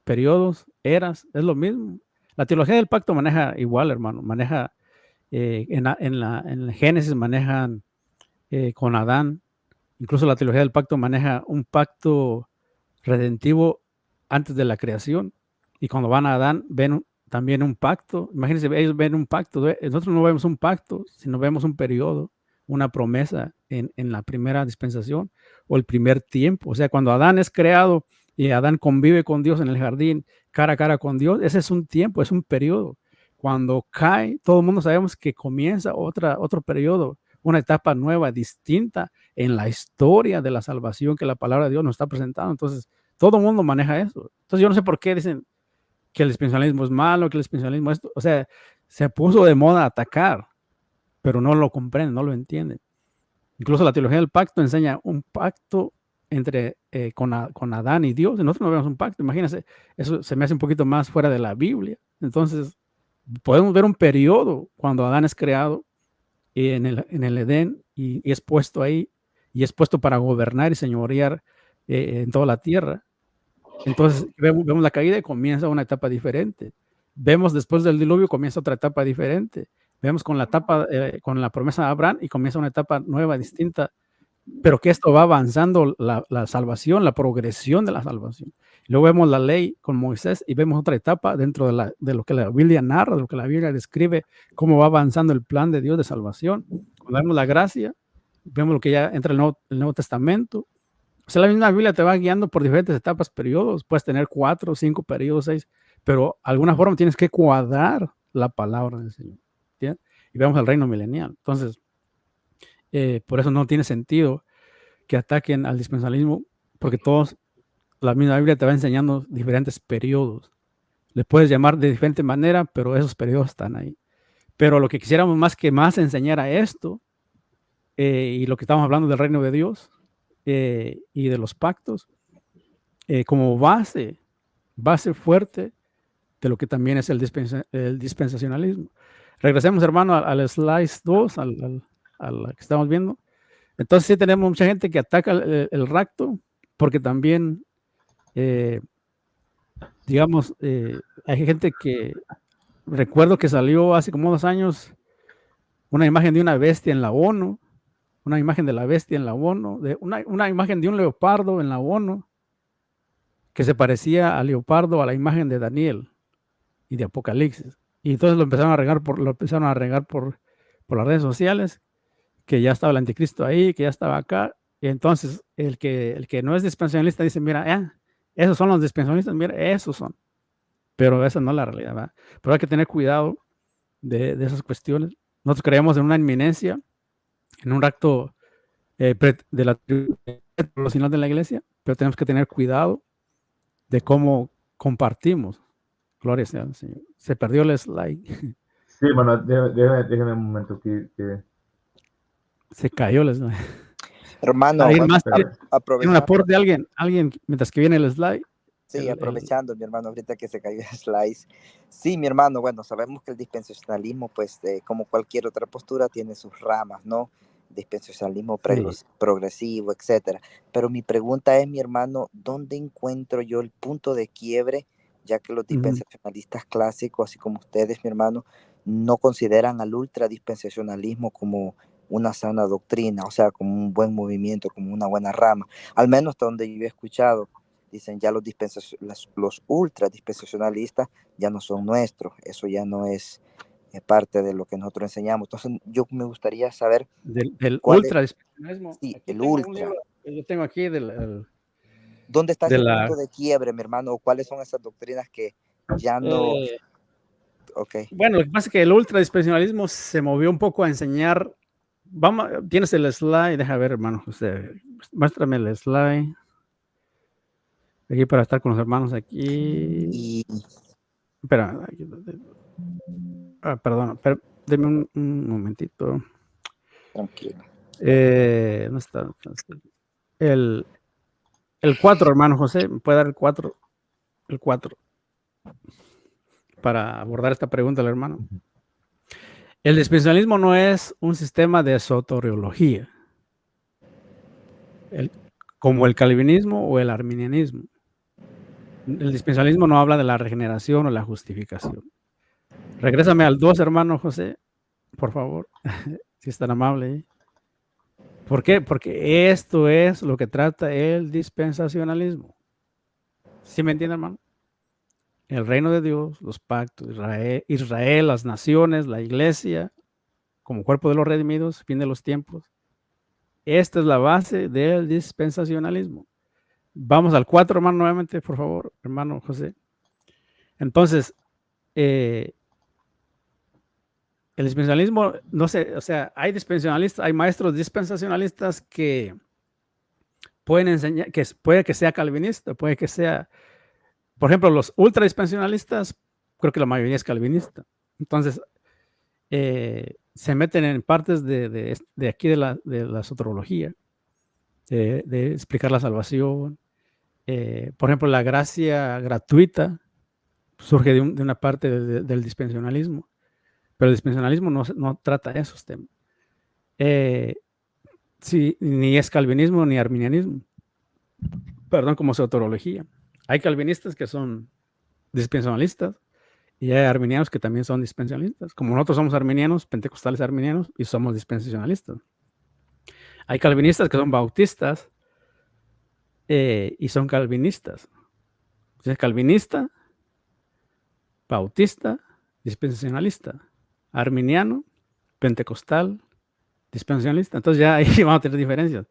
periodos, eras? Es lo mismo. La teología del pacto maneja igual, hermano. Maneja en el Génesis manejan con Adán. Incluso la teología del pacto maneja un pacto redentivo antes de la creación. Y cuando van a Adán, ven también un pacto. Imagínense, ellos ven un pacto. Nosotros no vemos un pacto, sino vemos un periodo, una promesa en la primera dispensación o el primer tiempo. O sea, cuando Adán es creado y Adán convive con Dios en el jardín, cara a cara con Dios, ese es un tiempo, es un periodo. Cuando cae, todo el mundo sabemos que comienza otro periodo, una etapa nueva, distinta en la historia de la salvación que la palabra de Dios nos está presentando. Entonces, todo el mundo maneja eso. Entonces, yo no sé por qué dicen que el dispensacionalismo es malo, que el dispensacionalismo es esto. O sea, se puso de moda atacar, pero no lo comprenden, no lo entienden. Incluso la teología del pacto enseña un pacto entre con Adán y Dios. Nosotros no vemos un pacto. Imagínense, eso se me hace un poquito más fuera de la Biblia. Entonces, podemos ver un periodo cuando Adán es creado en el Edén y es puesto ahí y es puesto para gobernar y señorear en toda la tierra. Entonces vemos la caída y comienza una etapa diferente. Vemos después del diluvio comienza otra etapa diferente. Vemos con la etapa, con la promesa de Abraham y comienza una etapa nueva, distinta, pero que esto va avanzando la salvación, la progresión de la salvación. Luego vemos la ley con Moisés y vemos otra etapa dentro de lo que la Biblia narra, de lo que la Biblia describe, cómo va avanzando el plan de Dios de salvación. Cuando vemos la gracia, vemos lo que ya entra el Nuevo Testamento. O sea, la misma Biblia te va guiando por diferentes etapas, periodos. Puedes tener 4, 5 periodos, 6, pero de alguna forma tienes que cuadrar la palabra del Señor. ¿Entiendes? Y vemos el reino milenial. Entonces, por eso no tiene sentido que ataquen al dispensacionalismo, porque la misma Biblia te va enseñando diferentes periodos. Les puedes llamar de diferente manera, pero esos periodos están ahí. Pero lo que quisiéramos más enseñar a esto, y lo que estamos hablando del reino de Dios y de los pactos, como base fuerte de lo que también es el dispensacionalismo. Regresemos, hermano, al slide 2, a la que estamos viendo. Entonces sí tenemos mucha gente que ataca el rapto, porque también, digamos, hay gente que, recuerdo que salió hace como 2 años una imagen de una bestia en la ONU, una imagen de la bestia en la ONU, una imagen de un leopardo en la ONU, que se parecía al leopardo a la imagen de Daniel y de Apocalipsis. Y entonces lo empezaron a regar por las redes sociales, que ya estaba el anticristo ahí, que ya estaba acá. Y entonces el que no es dispensacionalista dice, mira, esos son los dispensacionalistas, mira, esos son. Pero esa no es la realidad, ¿verdad? Pero hay que tener cuidado de esas cuestiones. Nosotros creemos en una inminencia, en un acto de la final de la iglesia, pero tenemos que tener cuidado de cómo compartimos. Gloria sea al Señor. Se perdió el slide. Sí, bueno, déjeme un momento que Se cayó el slide. Hermano, ¿Alguien bueno, más tiene un aprovechando. aporte de alguien mientras que viene el slide? Sí, aprovechando, mi hermano, ahorita que se cayó el slice. Sí, mi hermano, bueno, sabemos que el dispensacionalismo, pues, como cualquier otra postura, tiene sus ramas, ¿no? dispensacionalismo Sí. progresivo, etcétera. Pero mi pregunta es, mi hermano, ¿dónde encuentro yo el punto de quiebre, ya que los Ujú. dispensacionalistas clásicos, así como ustedes, mi hermano, no consideran al ultradispensacionalismo como una sana doctrina, o sea, como un buen movimiento, como una buena rama? Al menos hasta donde yo he escuchado, dicen ya los ultradispensacionalistas ya no son nuestros, eso ya no es parte de lo que nosotros enseñamos. Entonces, yo me gustaría saber Del cuál es, ultradispensacionalismo. sí, Aquí el tengo un libro, ultra. yo tengo aquí ¿Dónde está de ese la... punto de quiebre, mi hermano? ¿O cuáles son esas doctrinas que ya no? eh, Ok, bueno, lo que pasa es que el ultradispensacionalismo se movió un poco a enseñar. Vamos, tienes el slide, deja ver, hermano José, muéstrame el slide. Aquí para estar con los hermanos aquí. y Espera, perdón, deme un momentito. tranquilo. ¿Dónde está? El 4, hermano José, ¿me puede dar el 4? El 4, para abordar esta pregunta del hermano. El dispensacionalismo no es un sistema de soteriología, como el calvinismo o el arminianismo. El dispensacionalismo no habla de la regeneración o la justificación. Regrésame al 2, hermano José, por favor, si es tan amable. ¿Por qué? Porque esto es lo que trata el dispensacionalismo. ¿Sí me entiende, hermano? El reino de Dios, los pactos, Israel, las naciones, la iglesia, como cuerpo de los redimidos, fin de los tiempos. Esta es la base del dispensacionalismo. Vamos al 4, hermano, nuevamente, por favor, hermano José. Entonces, el dispensacionalismo, no sé, o sea, hay dispensacionalistas, hay maestros dispensacionalistas que pueden enseñar, que puede que sea calvinista, puede que sea, por ejemplo, los ultradispensacionalistas, creo que la mayoría es calvinista. Entonces, se meten en partes de aquí de la soteriología, de explicar la salvación. Por ejemplo, la gracia gratuita surge de una parte del dispensacionalismo, pero el dispensacionalismo no trata esos temas. Sí, ni es calvinismo ni arminianismo, perdón, como soteriología. Hay calvinistas que son dispensacionalistas y hay arminianos que también son dispensacionalistas. Como nosotros somos arminianos, pentecostales arminianos, y somos dispensacionalistas. Hay calvinistas que son bautistas y son calvinistas. Entonces, calvinista, bautista, dispensacionalista, arminiano, pentecostal, dispensacionalista. Entonces ya ahí vamos a tener diferencias.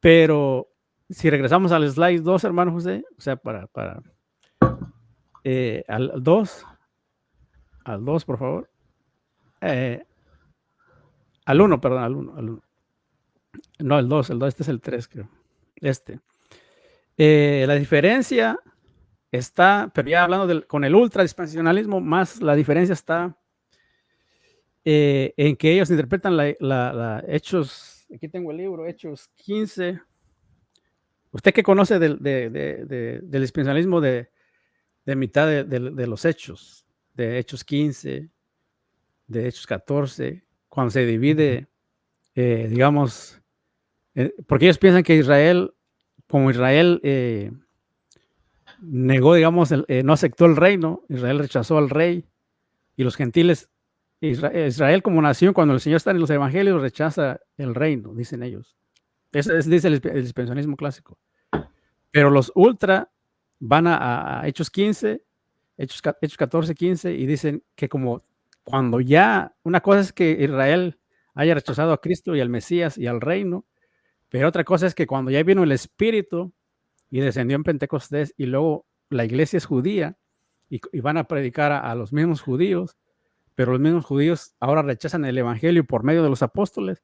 Pero si regresamos al slide 2, hermano José, o sea, al 2, por favor. Al 1, perdón, al 1. No, el 2, este es el 3, creo. La diferencia está, pero ya hablando con el ultradispensacionalismo, más la diferencia está en que ellos interpretan Hechos, aquí tengo el libro, Hechos 15. ¿Usted qué conoce del dispensacionalismo de mitad de los Hechos? De Hechos 15, de Hechos 14, cuando se divide, digamos, porque ellos piensan que Israel, como Israel negó, digamos, no aceptó el reino, Israel rechazó al rey, y los gentiles, Israel como nación, cuando el Señor está en los evangelios, rechaza el reino, dicen ellos. Eso dice el dispensacionalismo clásico. Pero los ultra van a Hechos 15, Hechos 14, 15, y dicen que como cuando ya, una cosa es que Israel haya rechazado a Cristo y al Mesías y al reino, pero otra cosa es que cuando ya vino el Espíritu y descendió en Pentecostés y luego la iglesia es judía y van a predicar a los mismos judíos, pero los mismos judíos ahora rechazan el evangelio por medio de los apóstoles.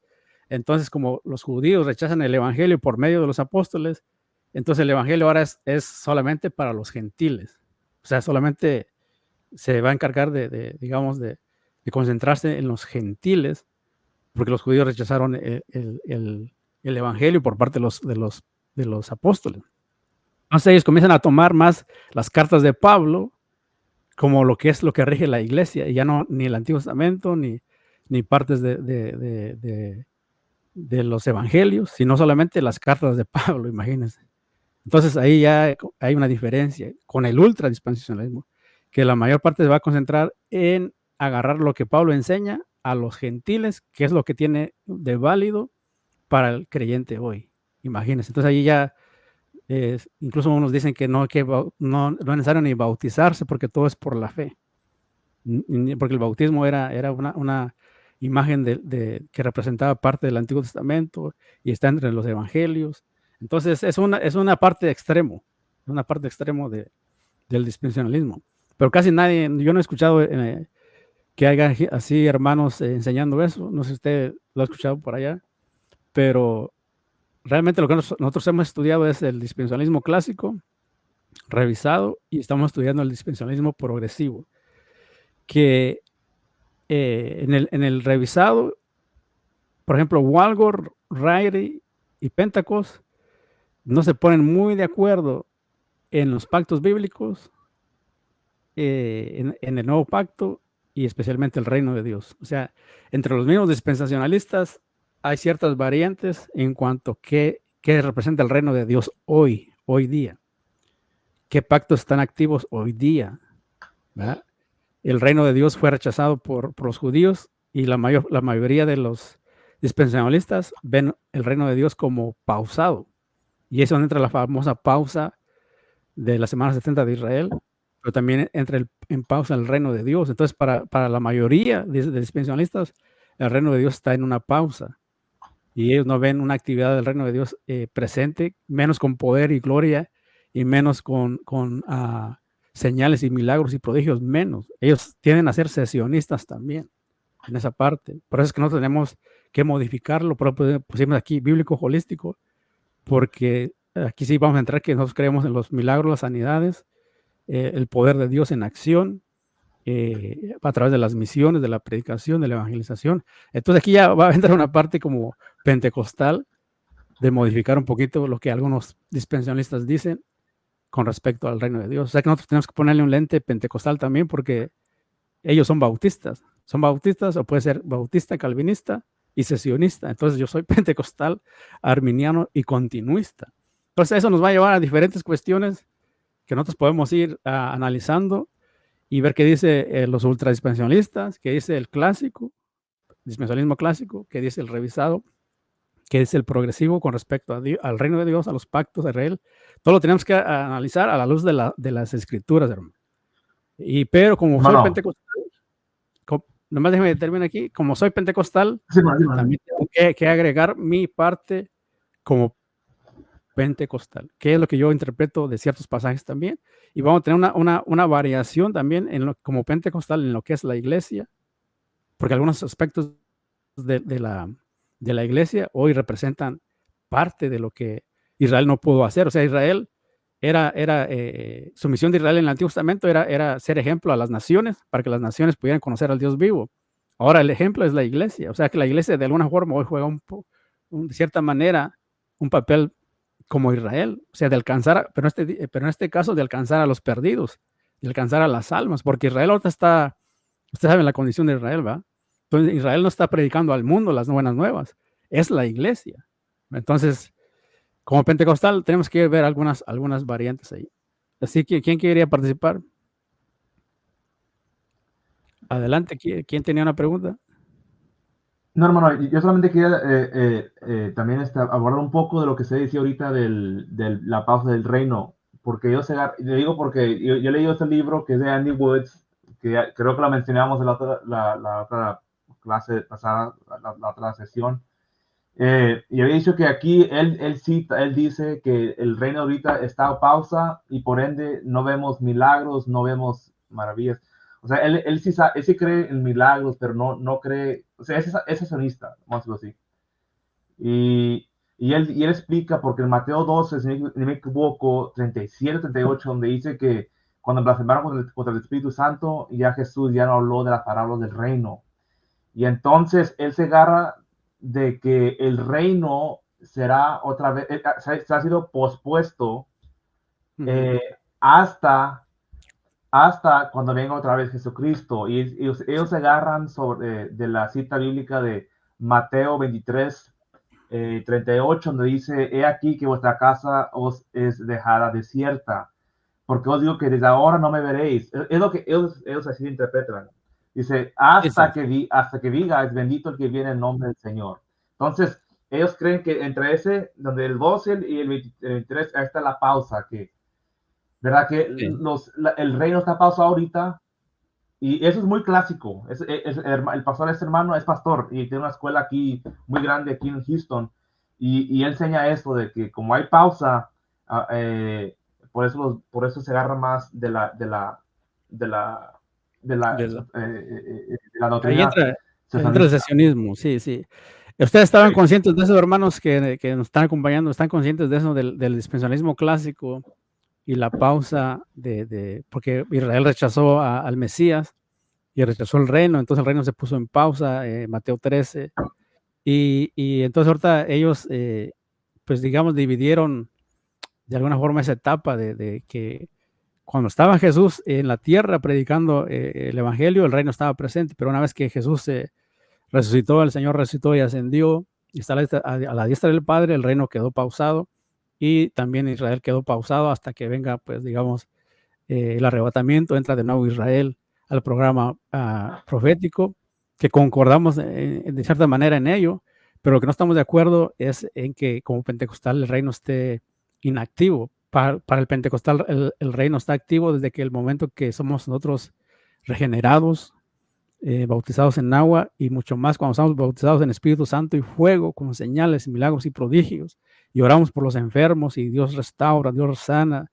Entonces, como los judíos rechazan el evangelio por medio de los apóstoles, entonces el evangelio ahora es solamente para los gentiles. O sea, solamente se va a encargar digamos, de concentrarse en los gentiles, porque los judíos rechazaron el evangelio por parte de los apóstoles. Entonces ellos comienzan a tomar más las cartas de Pablo como lo que es lo que rige la iglesia, y ya no ni el Antiguo Testamento, ni ni partes de los evangelios, sino solamente las cartas de Pablo, imagínense. Entonces ahí ya hay una diferencia con el ultradispensacionalismo, que la mayor parte se va a concentrar en agarrar lo que Pablo enseña a los gentiles, que es lo que tiene de válido para el creyente hoy. Imagínense. Entonces ahí ya, incluso unos dicen que no es necesario ni bautizarse porque todo es por la fe. Porque el bautismo era una imagen que representaba parte del Antiguo Testamento y está entre los evangelios. Entonces es una parte extremo, del dispensacionalismo. Pero casi nadie, yo no he escuchado que haya así hermanos enseñando eso. No sé si usted lo ha escuchado por allá, pero realmente lo que nosotros hemos estudiado es el dispensacionalismo clásico, revisado, y estamos estudiando el dispensacionalismo progresivo, que en el revisado, por ejemplo, Walgore, Ryrie y Pentecost no se ponen muy de acuerdo en los pactos bíblicos, en el nuevo pacto y especialmente el reino de Dios. O sea, entre los mismos dispensacionalistas hay ciertas variantes en cuanto a qué representa el reino de Dios hoy día. ¿Qué pactos están activos hoy día? ¿Verdad? El reino de Dios fue rechazado por los judíos y la mayoría de los dispensacionalistas ven el reino de Dios como pausado. Y eso entra la famosa pausa de la semana 70 de Israel, pero también entra en pausa el reino de Dios. Entonces, para la mayoría de dispensacionalistas, el reino de Dios está en una pausa. Y ellos no ven una actividad del reino de Dios presente, menos con poder y gloria, y menos con señales y milagros y prodigios, menos. Ellos tienden a ser sesionistas también en esa parte. Por eso es que no tenemos que modificarlo, pero pusimos aquí bíblico holístico, porque aquí sí vamos a entrar que nosotros creemos en los milagros, las sanidades, el poder de Dios en acción, a través de las misiones, de la predicación, de la evangelización. Entonces aquí ya va a entrar una parte como pentecostal, de modificar un poquito lo que algunos dispensacionalistas dicen con respecto al reino de Dios. O sea que nosotros tenemos que ponerle un lente pentecostal también, porque ellos son bautistas o puede ser bautista, calvinista y sesionista. Entonces yo soy pentecostal, arminiano y continuista. Entonces eso nos va a llevar a diferentes cuestiones que nosotros podemos ir analizando y ver qué dice los ultradispensacionalistas, qué dice el clásico, dispensacionalismo clásico, qué dice el revisado, qué dice el progresivo con respecto al reino de Dios, a los pactos de Israel. Todo lo tenemos que analizar a la luz de las escrituras, hermano. Pero como soy pentecostal, nomás déjeme terminar aquí, como soy pentecostal, también tengo que agregar mi parte como pentecostal, que es lo que yo interpreto de ciertos pasajes también, y vamos a tener una variación también como pentecostal en lo que es la iglesia, porque algunos aspectos de la iglesia hoy representan parte de lo que Israel no pudo hacer. O sea, Israel su misión de Israel en el Antiguo Testamento era ser ejemplo a las naciones, para que las naciones pudieran conocer al Dios vivo. Ahora el ejemplo es la iglesia. O sea, que la iglesia de alguna forma hoy juega de cierta manera un papel como Israel, o sea, de alcanzar, pero en este caso de alcanzar a los perdidos, de alcanzar a las almas, porque Israel ahorita está, ustedes saben la condición de Israel, ¿va? Entonces Israel no está predicando al mundo las buenas nuevas, es la iglesia. Entonces, como pentecostal tenemos que ver algunas variantes ahí. Así que, ¿quién quería participar? Adelante, ¿quién tenía una pregunta? No, hermano, yo solamente quería también abordar un poco de lo que se dice ahorita de la pausa del reino, porque le digo porque yo he leído este libro que es de Andy Woods, que creo que lo mencionamos en la otra clase pasada, la otra sesión, y había dicho que aquí él dice que el reino ahorita está a pausa y por ende no vemos milagros, no vemos maravillas. O sea, él sí cree en milagros, pero no cree, o sea, es sesionista, vamos a decirlo así. Y él explica, porque en Mateo 12, si no me equivoco, 37, 38, donde dice que cuando blasfemaron contra el Espíritu Santo, ya Jesús ya no habló de las parábolas del reino. Y entonces él se agarra de que el reino será otra vez, se ha sido pospuesto hasta hasta cuando venga otra vez Jesucristo. Y ellos se agarran de la cita bíblica de Mateo 23, 38, donde dice, he aquí que vuestra casa os es dejada desierta, porque os digo que desde ahora no me veréis. Es lo que ellos así interpretan. Dice, hasta que diga, es bendito el que viene en nombre del Señor. Entonces, ellos creen que entre donde el 12 y el 23, ahí está la pausa, ¿verdad? Que el reino está pausado ahorita, y eso es muy clásico. El pastor, este hermano, es pastor y tiene una escuela aquí muy grande aquí en Houston, y enseña esto de que como hay pausa, por eso se agarra más de la Ahí doctrina entra el sesionismo, sí, sí. Ustedes estaban conscientes de eso, hermanos, que nos están acompañando, están conscientes de eso, del dispensacionalismo clásico y la pausa porque Israel rechazó al Mesías y rechazó el reino, entonces el reino se puso en pausa, Mateo 13, y entonces ahorita ellos, pues digamos, dividieron de alguna forma esa etapa de que cuando estaba Jesús en la tierra predicando el evangelio, el reino estaba presente, pero una vez que Jesús resucitó, el Señor resucitó y ascendió, y está a la diestra del Padre, el reino quedó pausado, y también Israel quedó pausado hasta que venga, pues digamos, el arrebatamiento, entra de nuevo Israel al programa profético, que concordamos de cierta manera en ello, pero lo que no estamos de acuerdo es en que como pentecostal el reino esté inactivo. Para el pentecostal el reino está activo desde que el momento que somos nosotros regenerados, bautizados en agua, y mucho más cuando estamos bautizados en Espíritu Santo y fuego, con señales, milagros y prodigios, y oramos por los enfermos y Dios restaura, Dios sana,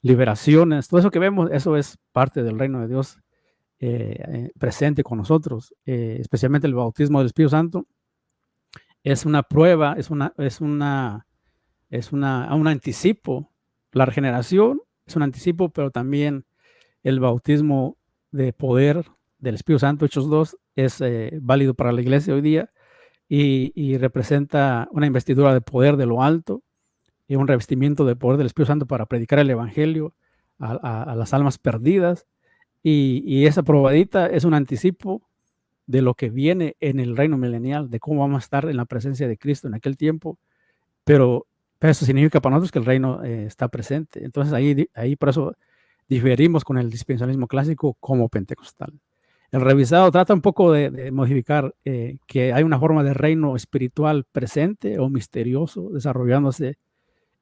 liberaciones, todo eso que vemos, eso es parte del reino de Dios presente con nosotros, especialmente el bautismo del Espíritu Santo. Es una prueba, es un anticipo. La regeneración es un anticipo, pero también el bautismo de poder del Espíritu Santo, Hechos 2, es válido para la iglesia hoy día y representa una investidura de poder de lo alto y un revestimiento de poder del Espíritu Santo para predicar el evangelio a las almas perdidas. Y esa probadita es un anticipo de lo que viene en el reino milenial, de cómo vamos a estar en la presencia de Cristo en aquel tiempo, pero eso significa para nosotros que el reino está presente. Entonces ahí por eso diferimos con el dispensacionalismo clásico como pentecostal. El revisado trata un poco de modificar que hay una forma de reino espiritual presente o misterioso desarrollándose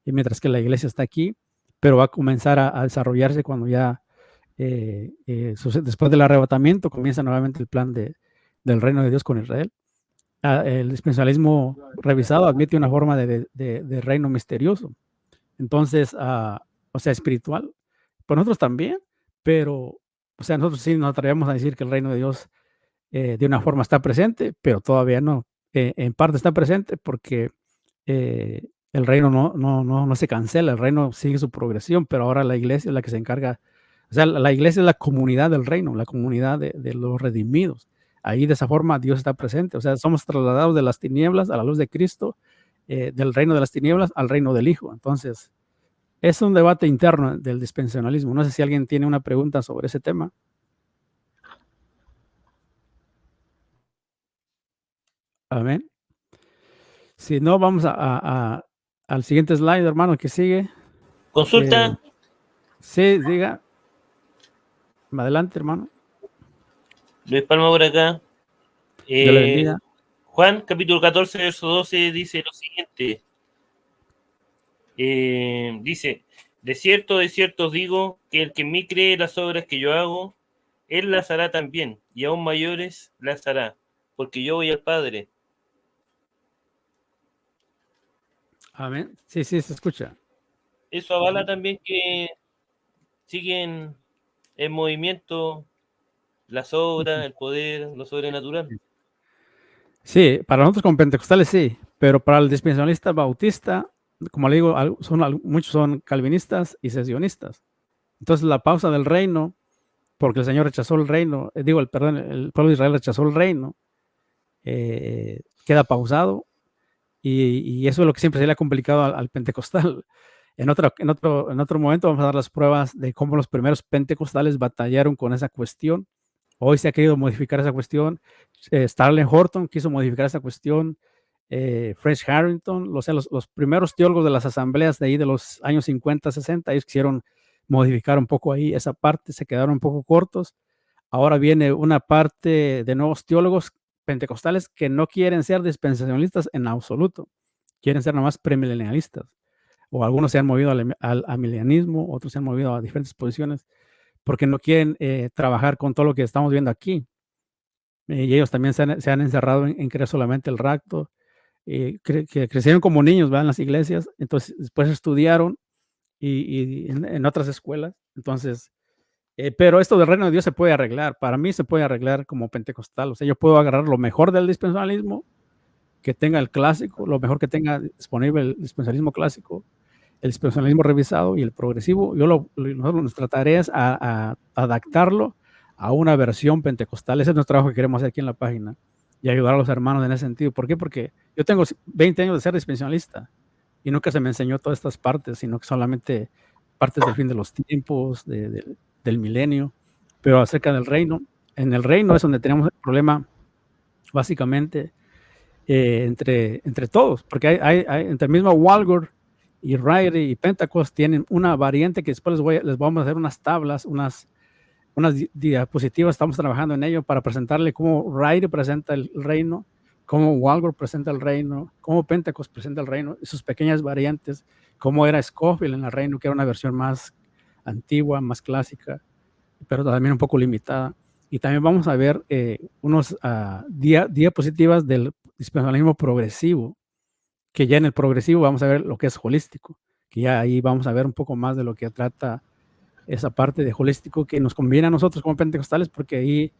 mientras que la iglesia está aquí, pero va a comenzar a desarrollarse cuando ya después del arrebatamiento comienza nuevamente el plan del reino de Dios con Israel. El dispensacionalismo revisado admite una forma de reino misterioso, entonces, o sea, espiritual. Pues nosotros también, pero, o sea, nosotros sí nos atrevemos a decir que el reino de Dios de una forma está presente, pero todavía no. En parte está presente porque el reino no se cancela, el reino sigue su progresión, pero ahora la iglesia es la que se encarga. O sea, la iglesia es la comunidad del reino, la comunidad de los redimidos. Ahí de esa forma Dios está presente. O sea, somos trasladados de las tinieblas a la luz de Cristo, del reino de las tinieblas al reino del Hijo. Entonces, es un debate interno del dispensacionalismo. No sé si alguien tiene una pregunta sobre ese tema. Amén. Si no, vamos al siguiente slide, hermano, que sigue. Consulta. Sí, diga. Adelante, hermano. Luis Palma por acá. Dios le bendiga. Juan, capítulo 14, verso 12, dice lo siguiente. Dice, de cierto os digo, que el que en mí cree las obras que yo hago, él las hará también, y aún mayores las hará, porque yo voy al Padre. Amén. Sí, se escucha. Eso avala también que siguen en movimiento las obras, el poder, lo sobrenatural. Sí, para nosotros como pentecostales sí, pero para el dispensacionalista bautista, como le digo, muchos son calvinistas y sesionistas. Entonces la pausa del reino, porque el Señor rechazó el reino, el pueblo de Israel rechazó el reino, queda pausado, y eso es lo que siempre se le ha complicado al pentecostal. En otro momento vamos a dar las pruebas de cómo los primeros pentecostales batallaron con esa cuestión. Hoy se ha querido modificar esa cuestión. Starling Horton quiso modificar esa cuestión. Fresh Harrington, los primeros teólogos de las asambleas de ahí de los años 50, 60, ellos quisieron modificar un poco ahí esa parte, se quedaron un poco cortos. Ahora viene una parte de nuevos teólogos pentecostales que no quieren ser dispensacionalistas en absoluto, quieren ser nomás premilenialistas, o algunos se han movido al amilianismo, otros se han movido a diferentes posiciones, porque no quieren trabajar con todo lo que estamos viendo aquí. Y ellos también se han encerrado en creer solamente el rapto, que crecieron como niños, ¿verdad? En las iglesias, entonces después estudiaron y en otras escuelas, entonces, pero esto del reino de Dios se puede arreglar, para mí se puede arreglar como pentecostal, o sea, yo puedo agarrar lo mejor del dispensacionalismo, que tenga el clásico, lo mejor que tenga disponible el dispensacionalismo clásico, el dispensacionalismo revisado y el progresivo. Nuestra tarea es a adaptarlo a una versión pentecostal. Ese es nuestro trabajo que queremos hacer aquí en la página y ayudar a los hermanos en ese sentido. ¿Por qué? Porque yo tengo 20 años de ser dispensacionalista y nunca se me enseñó todas estas partes, sino que solamente partes del fin de los tiempos, del milenio, pero acerca del reino. En el reino es donde tenemos el problema básicamente entre todos, porque hay entre el mismo Walgore y Ryrie y Pentecost tienen una variante que después les vamos a hacer unas tablas, unas diapositivas, estamos trabajando en ello para presentarle cómo Ryrie presenta el reino, cómo Walgore presenta el reino, cómo Pentecost presenta el reino, sus pequeñas variantes, cómo era Scofield en el reino, que era una versión más antigua, más clásica, pero también un poco limitada. Y también vamos a ver unos diapositivas del dispensacionalismo progresivo, que ya en el progresivo vamos a ver lo que es holístico, que ya ahí vamos a ver un poco más de lo que trata esa parte de holístico que nos conviene a nosotros como pentecostales, porque ahí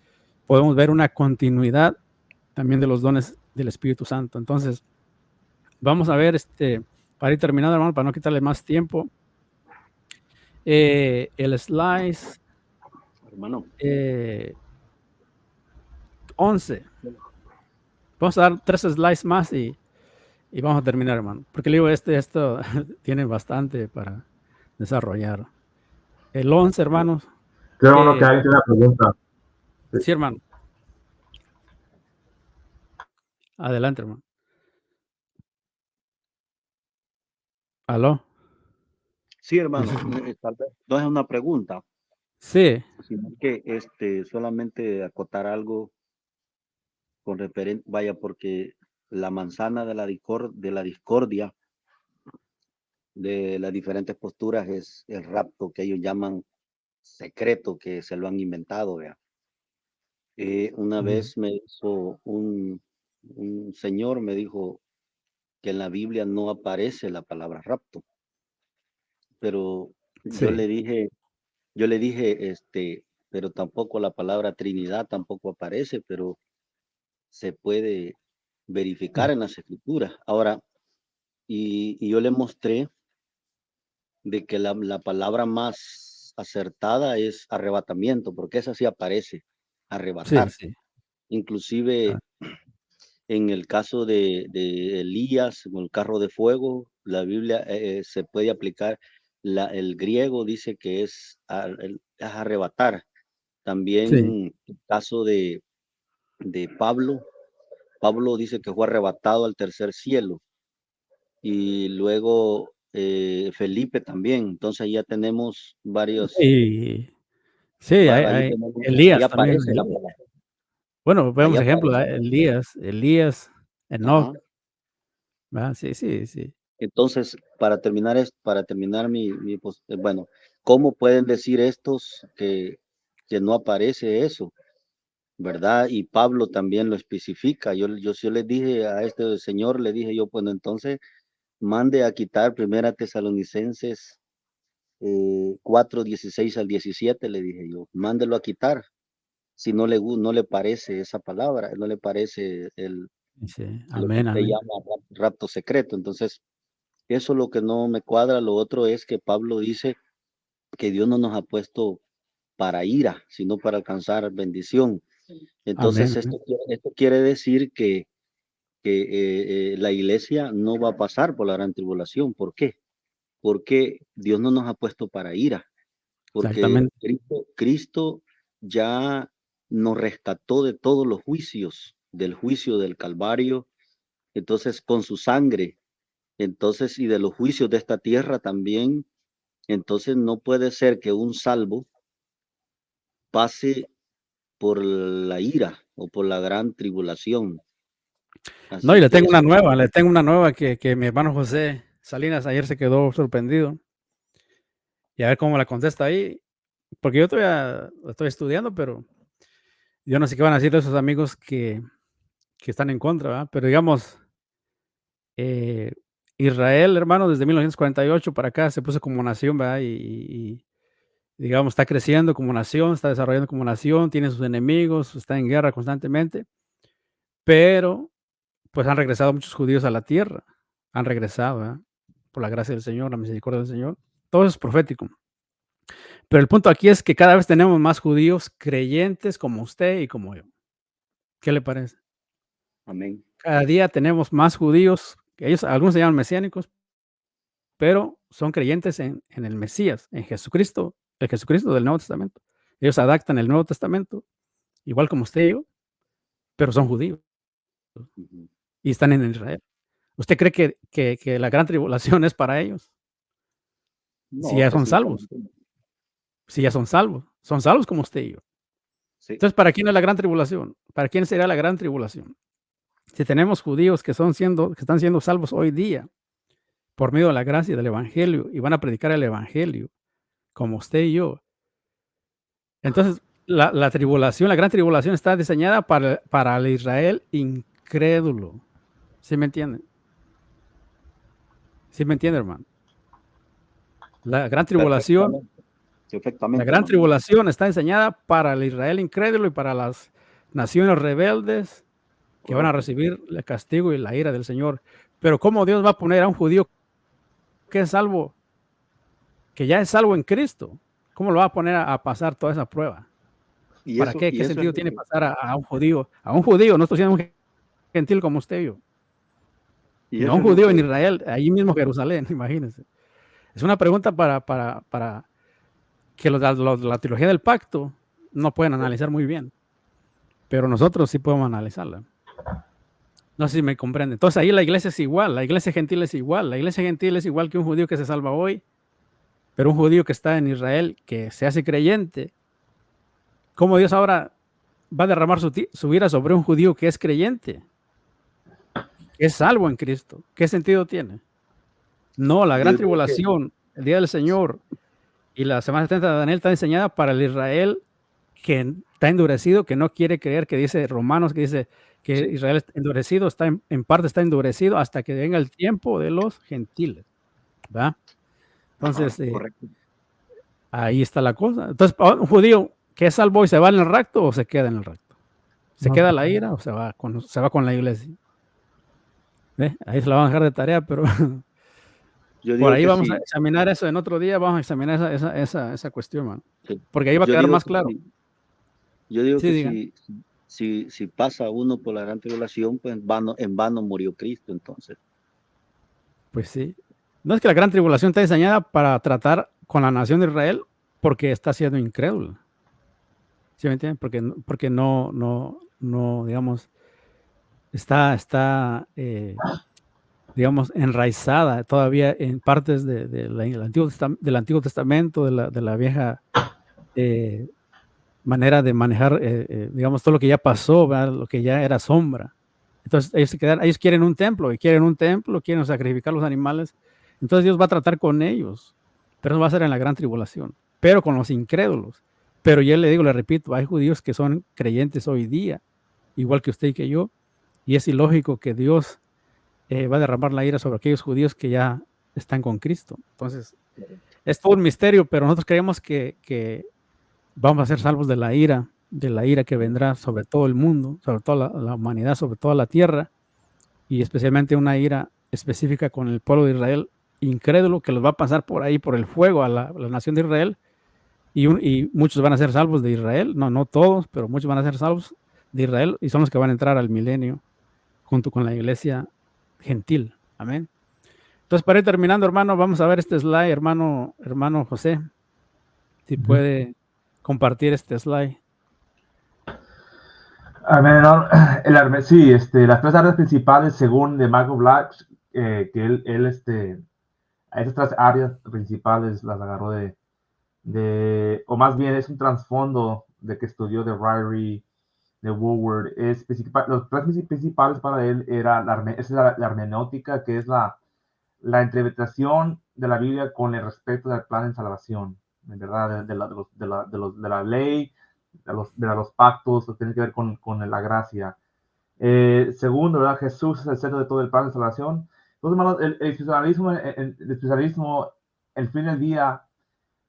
podemos ver una continuidad también de los dones del Espíritu Santo. Entonces, vamos a ver, para ir terminando, hermano, para no quitarle más tiempo, el slice Hermano. 11. Vamos a dar 3 slides más y vamos a terminar, hermano. Porque le digo, esto tiene bastante para desarrollar. El 11, hermanos. Creo que hay una pregunta. Sí, hermano. Adelante, hermano. ¿Aló? Sí, hermano. Tal vez no es una pregunta. Sí. Sino que solamente acotar algo con referencia, vaya, porque la manzana de la discordia de las diferentes posturas es el rapto que ellos llaman secreto, que se lo han inventado, vea. Una vez me hizo un señor, me dijo que en la Biblia no aparece la palabra rapto, pero Sí. yo le dije, pero tampoco la palabra Trinidad tampoco aparece, pero se puede verificar en las escrituras. Ahora, y yo le mostré de que la palabra más acertada es arrebatamiento, porque esa sí aparece, arrebatar. Sí. Inclusive en el caso de Elías, con el carro de fuego, la Biblia se puede aplicar, el griego dice que es arrebatar. También el caso de Pablo dice que fue arrebatado al tercer cielo. Y luego Felipe también. Entonces ya tenemos varios. Sí, ahí Elías también. aparece la palabra. Bueno, vemos Ahí ejemplos, aparece. Elías, Enoch. Ajá. Sí. Entonces, para terminar bueno, ¿cómo pueden decir estos que no aparece eso? ¿Verdad? Y Pablo también lo especifica. Yo les dije a este señor, le dije yo, bueno, entonces mande a quitar 1 Tesalonicenses 4, 16 al 17, le dije yo, mándelo a quitar. Si no le parece esa palabra, no le parece lo que Amén. usted llama rapto secreto. Entonces, eso es lo que no me cuadra. Lo otro es que Pablo dice que Dios no nos ha puesto para ira, sino para alcanzar bendición. Entonces, Amén. Esto quiere decir que la iglesia no va a pasar por la gran tribulación. ¿Por qué? porque Dios no nos ha puesto para ira, porque Exactamente. Cristo ya nos rescató de todos los juicios, del juicio del Calvario, entonces con su sangre, entonces y de los juicios de esta tierra también, entonces no puede ser que un salvo pase por la ira o por la gran tribulación. No, y Así le que tengo eso, una nueva que mi hermano José Salinas ayer se quedó sorprendido. Y a ver cómo la contesta ahí, porque yo todavía estoy estudiando, pero yo no sé qué van a decir esos amigos que están en contra, ¿verdad? Pero digamos, eh, Israel, hermano, desde 1948 para acá se puso como nación, ¿verdad? Y digamos, está creciendo como nación, está desarrollando como nación, tiene sus enemigos, está en guerra constantemente, pero pues han regresado muchos judíos a la tierra, han regresado, ¿verdad? Por la gracia del Señor, la misericordia del Señor. Todo eso es profético. Pero el punto aquí es que cada vez tenemos más judíos creyentes como usted y como yo. ¿Qué le parece? amén. Cada día tenemos más judíos, que ellos, algunos se llaman mesiánicos, pero son creyentes en el Mesías, en Jesucristo, el Jesucristo del Nuevo Testamento. Ellos adaptan el Nuevo Testamento, igual como usted y yo, pero son judíos Ujú. y están en Israel. ¿Usted cree que la gran tribulación es para ellos? Si No, ya son salvos, específicamente no. si ya son salvos como usted y yo. Sí. Entonces, ¿para quién es la gran tribulación? ¿Para quién sería la gran tribulación? Si tenemos judíos que están siendo salvos hoy día por medio de la gracia del evangelio y van a predicar el evangelio como usted y yo, entonces la tribulación, la gran tribulación está diseñada para el Israel incrédulo. ¿Sí me entienden? ¿Sí me entiende, hermano? La gran tribulación, Perfectamente. la Perfectamente, gran hermano. tribulación está diseñada para el Israel incrédulo y para las naciones rebeldes que van a Correcto. recibir el castigo y la ira del Señor. Pero ¿cómo Dios va a poner a un judío que es salvo, que ya es salvo en Cristo? ¿Cómo lo va a poner a pasar toda esa prueba? Y ¿Para eso, qué? y ¿Qué eso es sentido lo tiene que, pasar a un judío? A un judío, no estoy siendo un gentil como usted y yo. y No, eso un es lo judío en que, Israel, ahí mismo Jerusalén, imagínense. Es una pregunta para que la teología del pacto no pueden analizar muy bien, pero nosotros sí podemos analizarla. No sé si me comprende. Entonces ahí la iglesia es igual, la iglesia gentil es igual. La iglesia gentil es igual que un judío que se salva hoy, pero un judío que está en Israel, que se hace creyente. ¿Cómo Dios ahora va a derramar su ira sobre un judío que es creyente, que es salvo en Cristo? ¿Qué sentido tiene? No, la yo gran digo que, tribulación, el día del Señor y la semana 70 de Daniel está diseñada para el Israel que está endurecido, que no quiere creer, que dice Romanos, que dice que sí, Israel está endurecido, está en parte está endurecido hasta que venga el tiempo de los gentiles, ¿verdad? Entonces, correcto. ahí está la cosa. Entonces, un judío que es salvo y se va en el rapto o se queda en el rapto. ¿Se No, queda la ira o se va con la iglesia? Ahí se la van a dejar de tarea, pero Yo por digo ahí que vamos a sí, examinar eso en otro día, vamos a examinar esa cuestión, man, sí. porque ahí va a Yo quedar digo más que claro. sí. Yo digo Sí, que digan. si pasa uno por la gran tribulación, pues en vano murió Cristo, entonces. Pues sí. No es que la gran tribulación está diseñada para tratar con la nación de Israel porque está siendo incrédula. ¿Sí me entienden? Porque no, digamos, está digamos, enraizada todavía en partes del Antiguo Testamento, de la vieja eh, manera de manejar, digamos, todo lo que ya pasó, ¿verdad? Lo que ya era sombra. Entonces ellos quieren un templo, quieren sacrificar los animales. Entonces Dios va a tratar con ellos, pero eso va a ser en la gran tribulación, pero con los incrédulos. Pero yo le digo, le repito, hay judíos que son creyentes hoy día, igual que usted y que yo, y es ilógico que Dios va a derramar la ira sobre aquellos judíos que ya están con Cristo. Entonces, es todo un misterio, pero nosotros creemos que vamos a ser salvos de la ira que vendrá sobre todo el mundo, sobre toda la humanidad, sobre toda la tierra, y especialmente una ira específica con el pueblo de Israel incrédulo que los va a pasar por ahí, por el fuego a la nación de Israel, y muchos van a ser salvos de Israel, no todos, pero muchos van a ser salvos de Israel y son los que van a entrar al milenio junto con la iglesia gentil. Amén. Entonces, para ir terminando, hermano, vamos a ver este slide, hermano José. Si puede compartir este slide. Sí, las tres áreas principales, según de Michael Black, que él esas tres áreas principales las agarró o más bien es un trasfondo de que estudió de Ryrie, de Woolworth. Los tres principales para él era la hermenéutica, que es la interpretación de la Biblia con el respecto del plan de salvación, ¿verdad? De la ley, de los pactos, lo que tiene que ver con la gracia. Segundo, ¿verdad? Jesús es el centro de todo el plan de salvación. Entonces, hermanos, el especialismo, el fin del día,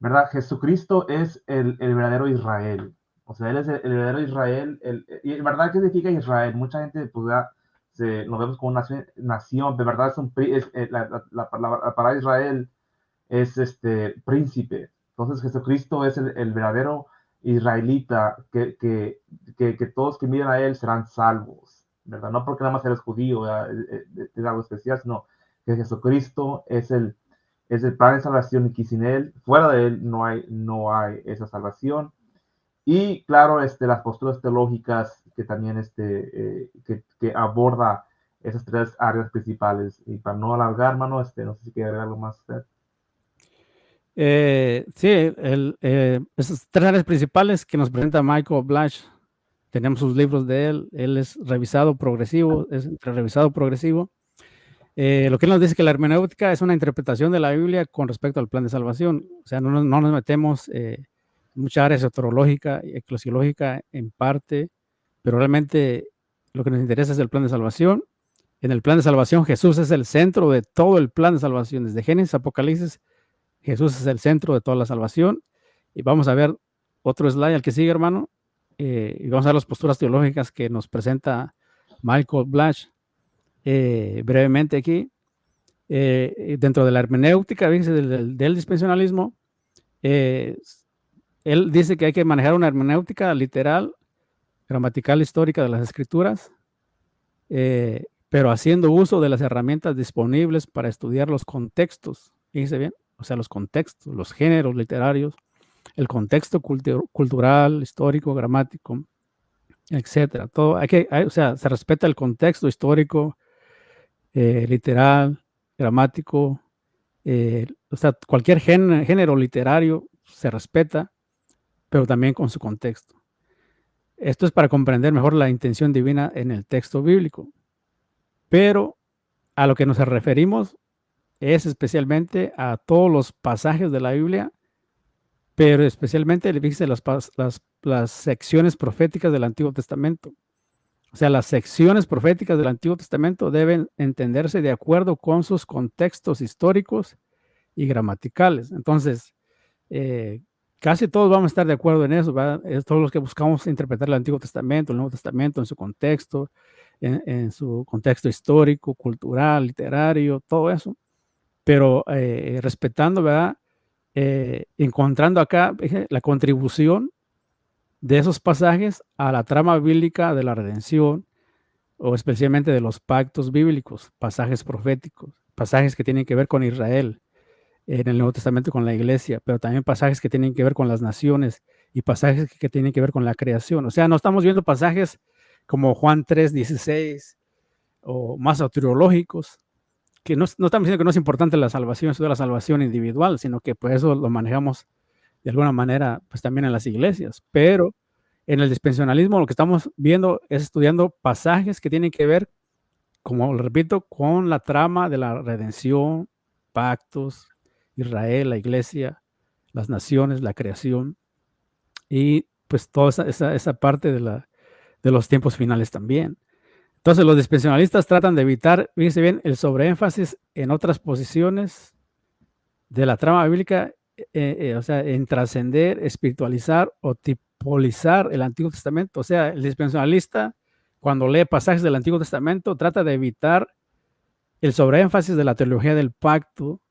¿verdad? Jesucristo es el verdadero Israel. O sea, Él es el verdadero Israel. ¿Y verdad qué significa Israel? Mucha gente, pues, lo vemos como una nación, de verdad la palabra Israel es príncipe. Entonces, Jesucristo es el verdadero israelita, que todos que miren a Él serán salvos, ¿verdad? No porque nada más eres judío, es algo especial, sino que Jesucristo es el plan de salvación y que sin Él, fuera de Él, no hay esa salvación. Y claro, las posturas teológicas que también que aborda esas tres áreas principales. Y para no alargar, hermano, no sé si quiere agregar algo más usted. Sí, esas tres áreas principales que nos presenta Michael Black, tenemos sus libros de él es revisado progresivo, lo que él nos dice que la hermenéutica es una interpretación de la Biblia con respecto al plan de salvación. O sea, no nos metemos en mucha área soterológica y eclesiológica en parte, pero realmente lo que nos interesa es el plan de salvación. En el plan de salvación, Jesús es el centro de todo el plan de salvación. Desde Génesis a Apocalipsis, Jesús es el centro de toda la salvación. Y vamos a ver otro slide al que sigue, hermano. Y vamos a ver las posturas teológicas que nos presenta Michael Black. Brevemente aquí, dentro de la hermenéutica, del dispensacionalismo, él dice que hay que manejar una hermenéutica literal, gramatical, histórica de las escrituras, pero haciendo uso de las herramientas disponibles para estudiar los contextos. Fíjense bien, o sea, los contextos, los géneros literarios, el contexto cultural, histórico, gramático, etcétera. Todo o sea, se respeta el contexto histórico, literal, gramático, o sea, cualquier género literario se respeta, pero también con su contexto. Esto es para comprender mejor la intención divina en el texto bíblico. Pero a lo que nos referimos es especialmente a todos los pasajes de la Biblia, pero especialmente, fíjense, las secciones proféticas del Antiguo Testamento. O sea, las secciones proféticas del Antiguo Testamento deben entenderse de acuerdo con sus contextos históricos y gramaticales. Entonces, casi todos vamos a estar de acuerdo en eso, ¿verdad? Todos los que buscamos interpretar el Antiguo Testamento, el Nuevo Testamento en su contexto, en su contexto histórico, cultural, literario, todo eso. Pero respetando, ¿verdad? Encontrando acá la contribución de esos pasajes a la trama bíblica de la redención, o especialmente de los pactos bíblicos, pasajes proféticos, pasajes que tienen que ver con Israel, en el Nuevo Testamento con la iglesia, pero también pasajes que tienen que ver con las naciones y pasajes que tienen que ver con la creación. O sea, no estamos viendo pasajes como Juan 3:16 o más soteriológicos, que no estamos diciendo que no es importante la salvación, eso de la salvación individual, sino que pues eso lo manejamos de alguna manera pues también en las iglesias. Pero en el dispensacionalismo lo que estamos viendo es estudiando pasajes que tienen que ver, como lo repito, con la trama de la redención, pactos, Israel, la iglesia, las naciones, la creación y pues toda esa parte de los tiempos finales también. Entonces los dispensacionalistas tratan de evitar, fíjense bien, el sobreénfasis en otras posiciones de la trama bíblica, o sea, en trascender, espiritualizar o tipolizar el Antiguo Testamento. O sea, el dispensacionalista, cuando lee pasajes del Antiguo Testamento, trata de evitar el sobreénfasis de la teología del pacto,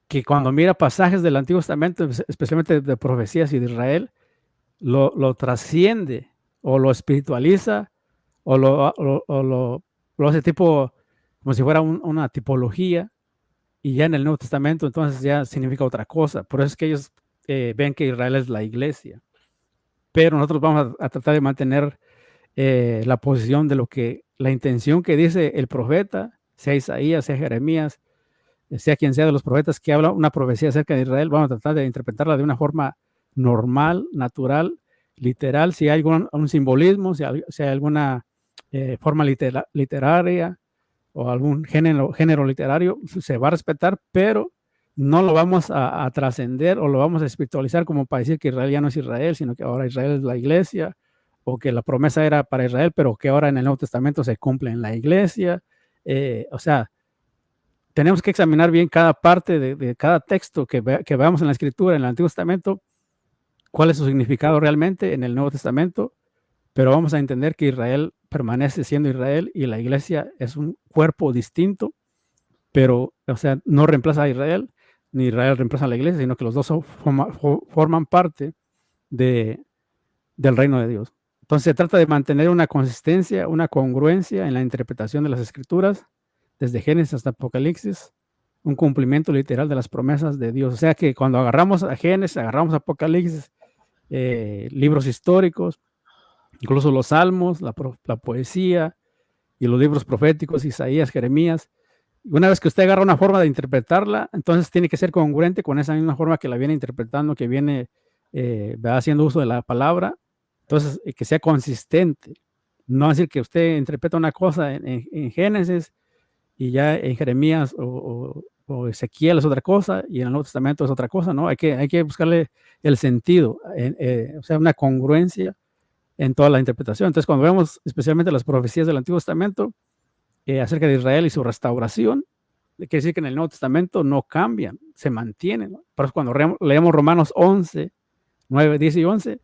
que cuando mira pasajes del Antiguo Testamento, especialmente de profecías y de Israel, lo trasciende o lo espiritualiza o lo hace tipo como si fuera una tipología y ya en el Nuevo Testamento entonces ya significa otra cosa. Por eso es que ellos ven que Israel es la iglesia. Pero nosotros vamos a tratar de mantener la posición de lo que, la intención que dice el profeta, sea Isaías, sea Jeremías, sea quien sea de los profetas que habla una profecía acerca de Israel, vamos a tratar de interpretarla de una forma normal, natural, literal. Si hay algún un simbolismo, si hay alguna forma literaria o algún género literario, se va a respetar, pero no lo vamos a trascender o lo vamos a espiritualizar como para decir que Israel ya no es Israel, sino que ahora Israel es la iglesia, o que la promesa era para Israel, pero que ahora en el Nuevo Testamento se cumple en la iglesia. O sea, tenemos que examinar bien cada parte de cada texto que veamos en la Escritura, en el Antiguo Testamento, cuál es su significado realmente en el Nuevo Testamento, pero vamos a entender que Israel permanece siendo Israel y la iglesia es un cuerpo distinto, pero, o sea, no reemplaza a Israel, ni Israel reemplaza a la iglesia, sino que los dos forman parte del reino de Dios. Entonces se trata de mantener una consistencia, una congruencia en la interpretación de las Escrituras, desde Génesis hasta Apocalipsis, un cumplimiento literal de las promesas de Dios. O sea que cuando agarramos a Génesis, agarramos a Apocalipsis, libros históricos, incluso los salmos, la poesía y los libros proféticos, Isaías, Jeremías, una vez que usted agarra una forma de interpretarla, entonces tiene que ser congruente con esa misma forma que la viene interpretando, que viene haciendo uso de la palabra. Entonces, que sea consistente. No decir que usted interpreta una cosa en Génesis y ya en Jeremías o Ezequiel es otra cosa y en el Nuevo Testamento es otra cosa, ¿no? Hay que buscarle el sentido, o sea, una congruencia en toda la interpretación. Entonces, cuando vemos especialmente las profecías del Antiguo Testamento acerca de Israel y su restauración, quiere decir que en el Nuevo Testamento no cambian, se mantienen, ¿no? Por eso cuando leemos Romanos 11, 9, 10 y 11,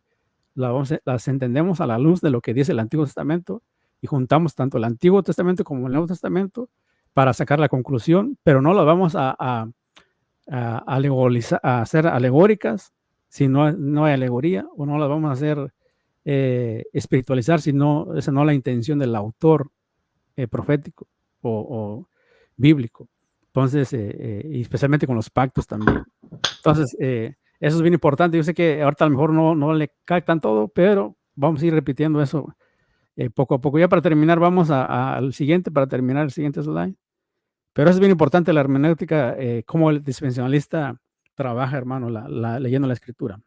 las entendemos a la luz de lo que dice el Antiguo Testamento y juntamos tanto el Antiguo Testamento como el Nuevo Testamento para sacar la conclusión, pero no las vamos a hacer alegóricas si no hay alegoría, o no las vamos a hacer espiritualizar si no, esa no es la intención del autor profético o bíblico. Entonces, y especialmente con los pactos también. Entonces, eso es bien importante. Yo sé que ahorita a lo mejor no le captan todo, pero vamos a ir repitiendo eso poco a poco. Ya para terminar, vamos al siguiente, para terminar el siguiente slide. Pero es bien importante la hermenéutica, cómo el dispensacionalista trabaja, hermano, leyendo la Escritura.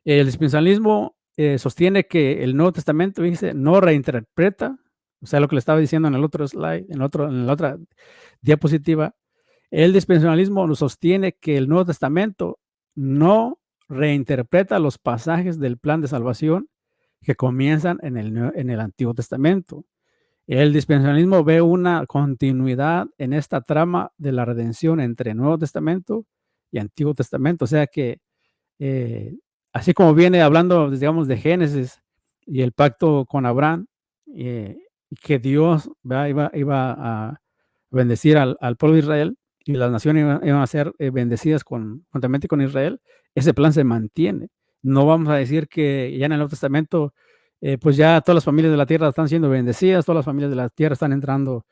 El dispensacionalismo sostiene que el Nuevo Testamento, dice, no reinterpreta, o sea, lo que le estaba diciendo en el otro slide, en la otra diapositiva. El dispensacionalismo nos sostiene que el Nuevo Testamento no reinterpreta los pasajes del plan de salvación que comienzan en el Antiguo Testamento. El dispensacionalismo ve una continuidad en esta trama de la redención entre Nuevo Testamento y Antiguo Testamento. O sea que, así como viene hablando, digamos, de Génesis y el pacto con Abraham, que Dios iba a bendecir al pueblo de Israel y las naciones iban a ser bendecidas juntamente con Israel, ese plan se mantiene. No vamos a decir que ya en el Nuevo Testamento pues ya todas las familias de la tierra están siendo bendecidas, todas las familias de la tierra están entrando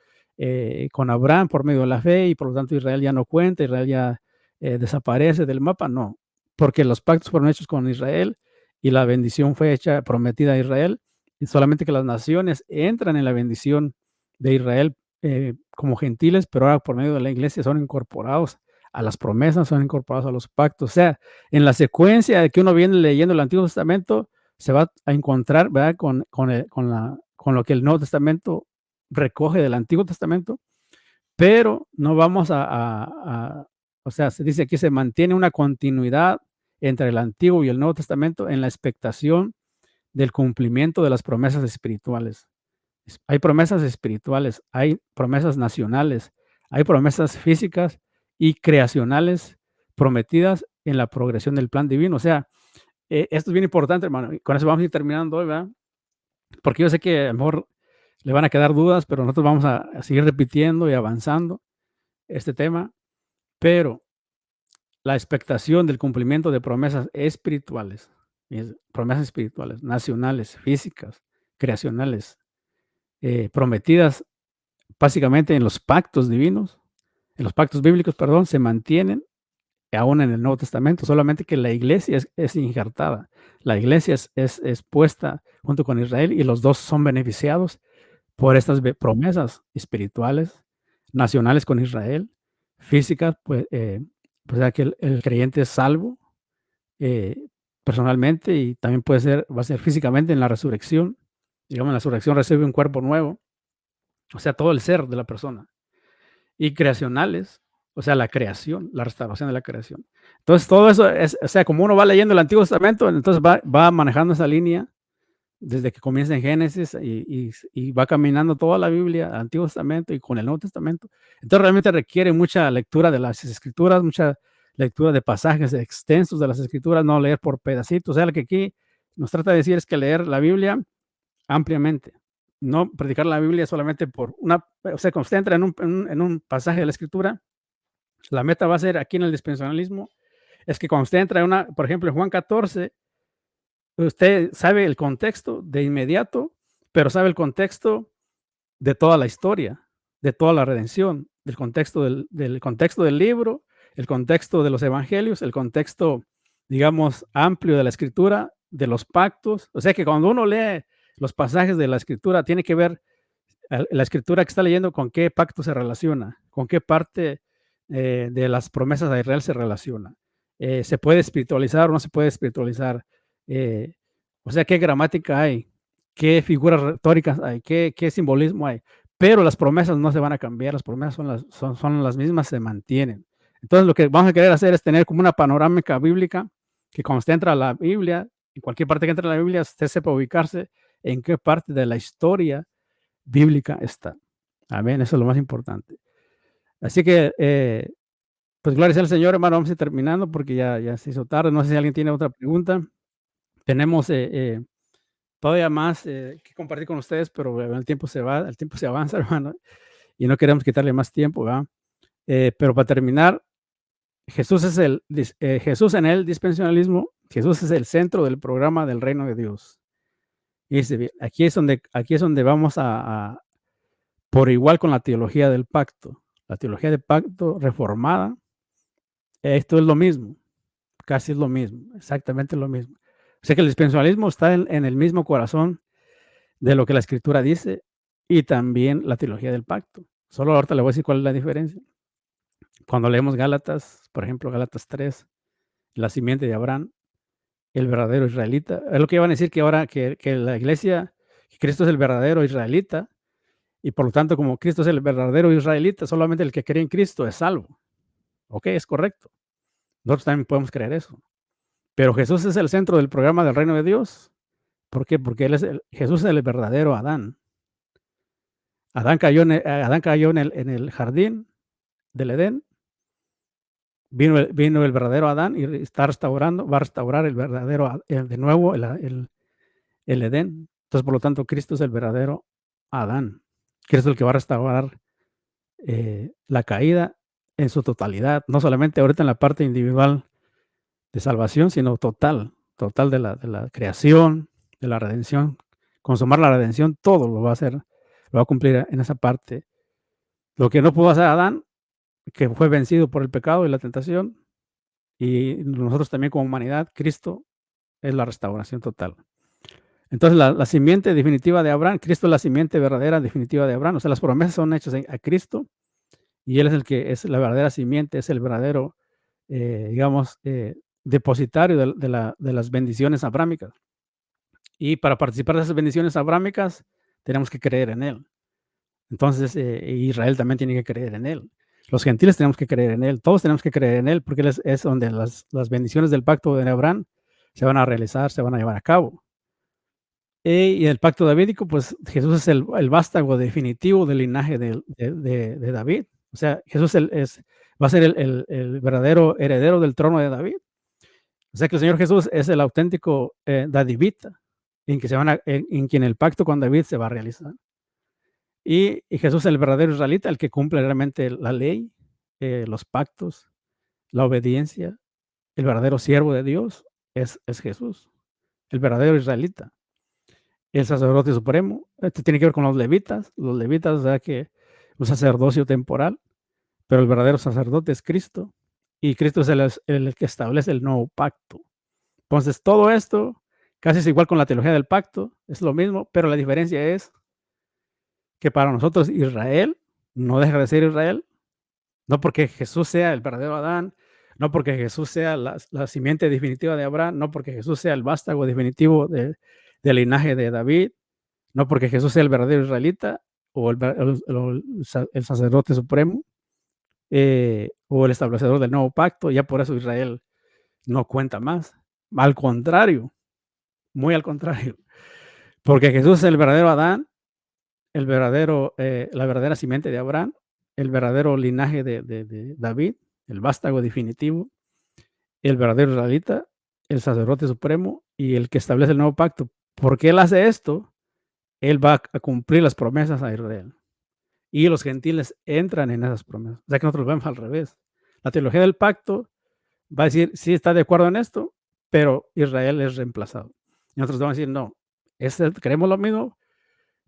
con Abraham por medio de la fe y por lo tanto Israel ya no cuenta, Israel ya desaparece del mapa, no, porque los pactos fueron hechos con Israel y la bendición fue hecha, prometida a Israel, y solamente que las naciones entran en la bendición de Israel como gentiles, pero ahora por medio de la iglesia son incorporados a las promesas, son incorporados a los pactos. O sea, en la secuencia de que uno viene leyendo el Antiguo Testamento, se va a encontrar, ¿verdad?, con lo que el Nuevo Testamento recoge del Antiguo Testamento, pero no vamos o sea, se dice aquí se mantiene una continuidad entre el Antiguo y el Nuevo Testamento en la expectación del cumplimiento de las promesas espirituales. Hay promesas espirituales, hay promesas nacionales, hay promesas físicas y creacionales prometidas en la progresión del plan divino. O sea, esto es bien importante, hermano. Y con eso vamos a ir terminando hoy, ¿verdad? Porque yo sé que a lo mejor le van a quedar dudas, pero nosotros vamos a seguir repitiendo y avanzando este tema. Pero la expectación del cumplimiento de promesas espirituales, nacionales, físicas, creacionales, prometidas básicamente en los pactos divinos, los pactos bíblicos, perdón, se mantienen aún en el Nuevo Testamento, solamente que la iglesia es injertada. La iglesia es puesta junto con Israel y los dos son beneficiados por estas promesas espirituales, nacionales con Israel, físicas, pues ya que el creyente es salvo personalmente y también va a ser físicamente en la resurrección. Digamos, en la resurrección recibe un cuerpo nuevo, o sea, todo el ser de la persona. Y creacionales, o sea, la creación, la restauración de la creación. Entonces, todo eso es, o sea, como uno va leyendo el Antiguo Testamento, entonces va manejando esa línea desde que comienza en Génesis y va caminando toda la Biblia, el Antiguo Testamento y con el Nuevo Testamento. Entonces, realmente requiere mucha lectura de las Escrituras, mucha lectura de pasajes extensos de las Escrituras, no leer por pedacitos. O sea, lo que aquí nos trata de decir es que leer la Biblia ampliamente. No predicar la Biblia solamente por una, o sea, cuando usted entra en un pasaje de la Escritura, la meta va a ser aquí en el dispensacionalismo, es que cuando usted entra en una, por ejemplo, en Juan 14, usted sabe el contexto de inmediato, pero sabe el contexto de toda la historia, de toda la redención, del contexto del contexto del libro, el contexto de los evangelios, el contexto, digamos, amplio de la Escritura, de los pactos. O sea que cuando uno lee los pasajes de la Escritura, tiene que ver la Escritura que está leyendo con qué pacto se relaciona, con qué parte de las promesas de Israel se relaciona. ¿Se puede espiritualizar o no se puede espiritualizar? O sea, ¿qué gramática hay? ¿Qué figuras retóricas hay? ¿Qué simbolismo hay? Pero las promesas no se van a cambiar, las promesas son las mismas, se mantienen. Entonces, lo que vamos a querer hacer es tener como una panorámica bíblica, que cuando usted entra a la Biblia, en cualquier parte que entre a la Biblia, usted sepa ubicarse en qué parte de la historia bíblica está. Amén, eso es lo más importante. Así que, pues gloria sea al Señor, hermano, vamos a ir terminando porque ya se hizo tarde. No sé si alguien tiene otra pregunta. Tenemos todavía más que compartir con ustedes, pero el tiempo se va, el tiempo se avanza, hermano, y no queremos quitarle más tiempo, ¿verdad? Pero para terminar, Jesús en el dispensacionalismo, Jesús es el centro del programa del reino de Dios. Y dice, aquí es donde vamos por igual con la teología del pacto. La teología del pacto reformada, esto es lo mismo, casi es lo mismo, exactamente lo mismo. O sea que el dispensacionalismo está en el mismo corazón de lo que la Escritura dice y también la teología del pacto. Solo ahorita le voy a decir cuál es la diferencia. Cuando leemos Gálatas, por ejemplo, Gálatas 3, la simiente de Abraham, el verdadero israelita, es lo que iban a decir que ahora que la iglesia, que Cristo es el verdadero israelita, y por lo tanto, como Cristo es el verdadero israelita, solamente el que cree en Cristo es salvo. Ok, es correcto. Nosotros también podemos creer eso. Pero Jesús es el centro del programa del reino de Dios. ¿Por qué? Porque Jesús es el verdadero Adán. Adán cayó en el jardín del Edén. Vino el verdadero Adán y va a restaurar el verdadero, de nuevo el Edén. Entonces, por lo tanto, Cristo es el verdadero Adán. Cristo es el que va a restaurar la caída en su totalidad, no solamente ahorita en la parte individual de salvación, sino total de la creación, de la redención, consumar la redención, todo lo va a hacer, lo va a cumplir en esa parte. Lo que no pudo hacer Adán, que fue vencido por el pecado y la tentación, y nosotros también como humanidad, Cristo es la restauración total. Entonces, la simiente definitiva de Abraham, Cristo es la simiente verdadera definitiva de Abraham, o sea, las promesas son hechas a Cristo, y Él es el que es la verdadera simiente, es el verdadero, digamos, depositario de las bendiciones abrámicas. Y para participar de esas bendiciones abrámicas, tenemos que creer en Él. Entonces, Israel también tiene que creer en Él. Los gentiles tenemos que creer en Él. Todos tenemos que creer en Él, porque Él es donde las bendiciones del pacto de Abraham se van a realizar, se van a llevar a cabo. Y el pacto davídico, pues Jesús es el vástago definitivo del linaje de David. O sea, Jesús va a ser el verdadero heredero del trono de David. O sea que el Señor Jesús es el auténtico dadivita, en quien el pacto con David se va a realizar. Y Jesús es el verdadero israelita, el que cumple realmente la ley, los pactos, la obediencia. El verdadero siervo de Dios es Jesús, el verdadero israelita. El sacerdote supremo, esto tiene que ver con los levitas, o sea que un sacerdocio temporal, pero el verdadero sacerdote es Cristo, y Cristo es el que establece el nuevo pacto. Entonces, todo esto casi es igual con la teología del pacto, es lo mismo, pero la diferencia es que para nosotros Israel no deja de ser Israel, no porque Jesús sea el verdadero Adán, no porque Jesús sea la simiente definitiva de Abraham, no porque Jesús sea el vástago definitivo del linaje de David, no porque Jesús sea el verdadero israelita o el sacerdote supremo o el establecedor del nuevo pacto, ya por eso Israel no cuenta más. Al contrario, muy al contrario, porque Jesús es el verdadero Adán, la verdadera simiente de Abraham, el verdadero linaje de David, el vástago definitivo, el verdadero israelita, el sacerdote supremo y el que establece el nuevo pacto. Porque Él hace esto, Él va a cumplir las promesas a Israel. Y los gentiles entran en esas promesas. O sea que nosotros vemos al revés. La teología del pacto va a decir, sí está de acuerdo en esto, pero Israel es reemplazado. Y nosotros vamos a decir, no, creemos lo mismo,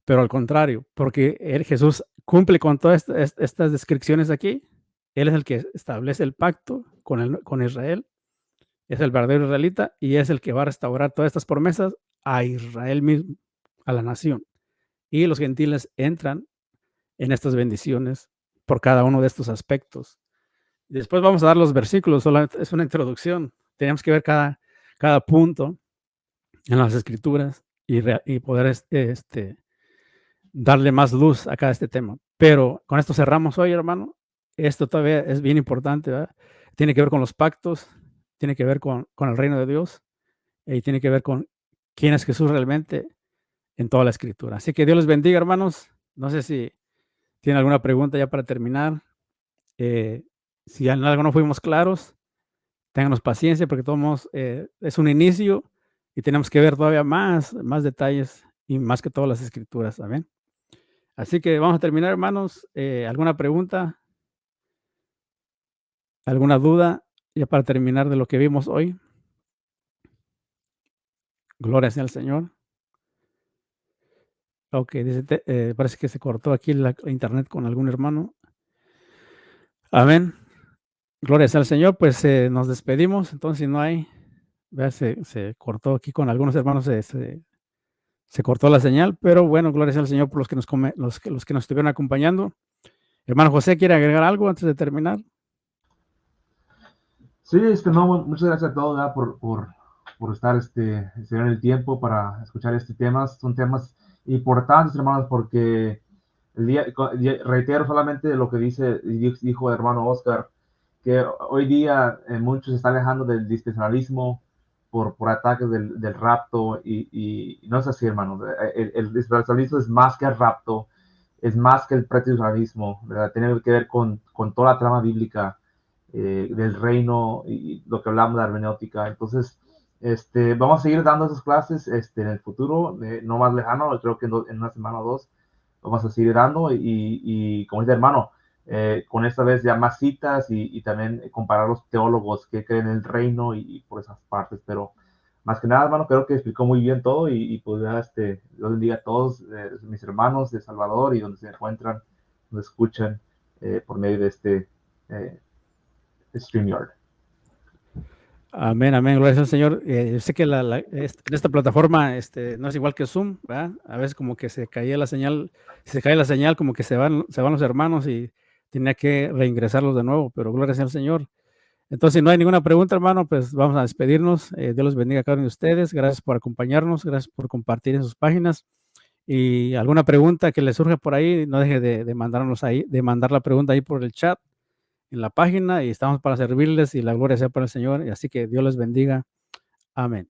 pero al contrario, porque Jesús cumple con todas estas descripciones aquí. Él es el que establece el pacto con Israel, es el verdadero israelita y es el que va a restaurar todas estas promesas a Israel mismo, a la nación. Y los gentiles entran en estas bendiciones por cada uno de estos aspectos. Y después vamos a dar los versículos, solamente es una introducción. Tenemos que ver cada punto en las escrituras y poder darle más luz a cada tema. Pero con esto cerramos hoy, hermano. Esto todavía es bien importante, ¿verdad? Tiene que ver con los pactos, tiene que ver con el reino de Dios y tiene que ver con quién es Jesús realmente en toda la escritura. Así que Dios les bendiga, hermanos. No sé si tienen alguna pregunta ya para terminar. Si en algo no fuimos claros, ténganos paciencia porque todos es un inicio y tenemos que ver todavía más detalles y más que todas las escrituras. Amén. Así que vamos a terminar, hermanos. ¿Alguna pregunta? ¿Alguna duda? Ya para terminar de lo que vimos hoy. Gloria sea al Señor. Ok, dice, parece que se cortó aquí la internet con algún hermano. Amén. Gloria sea al Señor. Pues nos despedimos. Entonces, si no hay, vea, se cortó aquí con algunos hermanos, se cortó la señal, pero bueno, gloria sea al Señor por los que nos estuvieron acompañando. Hermano José, ¿quiere agregar algo antes de terminar? Sí, no, muchas gracias a todos, ¿verdad? por estar en el tiempo para escuchar temas. Son temas importantes, hermanos, porque reitero solamente lo que dijo el hermano Oscar, que hoy día muchos se están alejando del dispensacionalismo por ataques del rapto y no es así, hermano. El dispensacionalismo es más que el rapto, es más que el preternacionalismo, ¿verdad? Tiene que ver con toda la trama bíblica del reino y lo que hablamos de hermenéutica. Entonces, vamos a seguir dando esas clases en el futuro, no más lejano, creo que en una semana o dos vamos a seguir dando y como dice hermano, con esta vez ya más citas y también comparar los teólogos que creen en el reino y por esas partes, pero más que nada, hermano, creo que explicó muy bien todo y pues ya yo bendiga a todos mis hermanos de Salvador y donde se encuentran, donde escuchan por medio de StreamYard. Amén, amén, gloria al Señor. Yo sé que esta plataforma no es igual que Zoom, ¿verdad? A veces como que se caía la señal, si se cae la señal como que se van los hermanos y tenía que reingresarlos de nuevo, pero gloria al Señor. Entonces, si no hay ninguna pregunta, hermano, pues vamos a despedirnos. Dios los bendiga a cada uno de ustedes. Gracias por acompañarnos, gracias por compartir en sus páginas. Y alguna pregunta que les surja por ahí, no deje de mandarnos ahí, de mandar la pregunta ahí por el chat en la página y estamos para servirles y la gloria sea para el Señor. Y así que Dios les bendiga. Amén.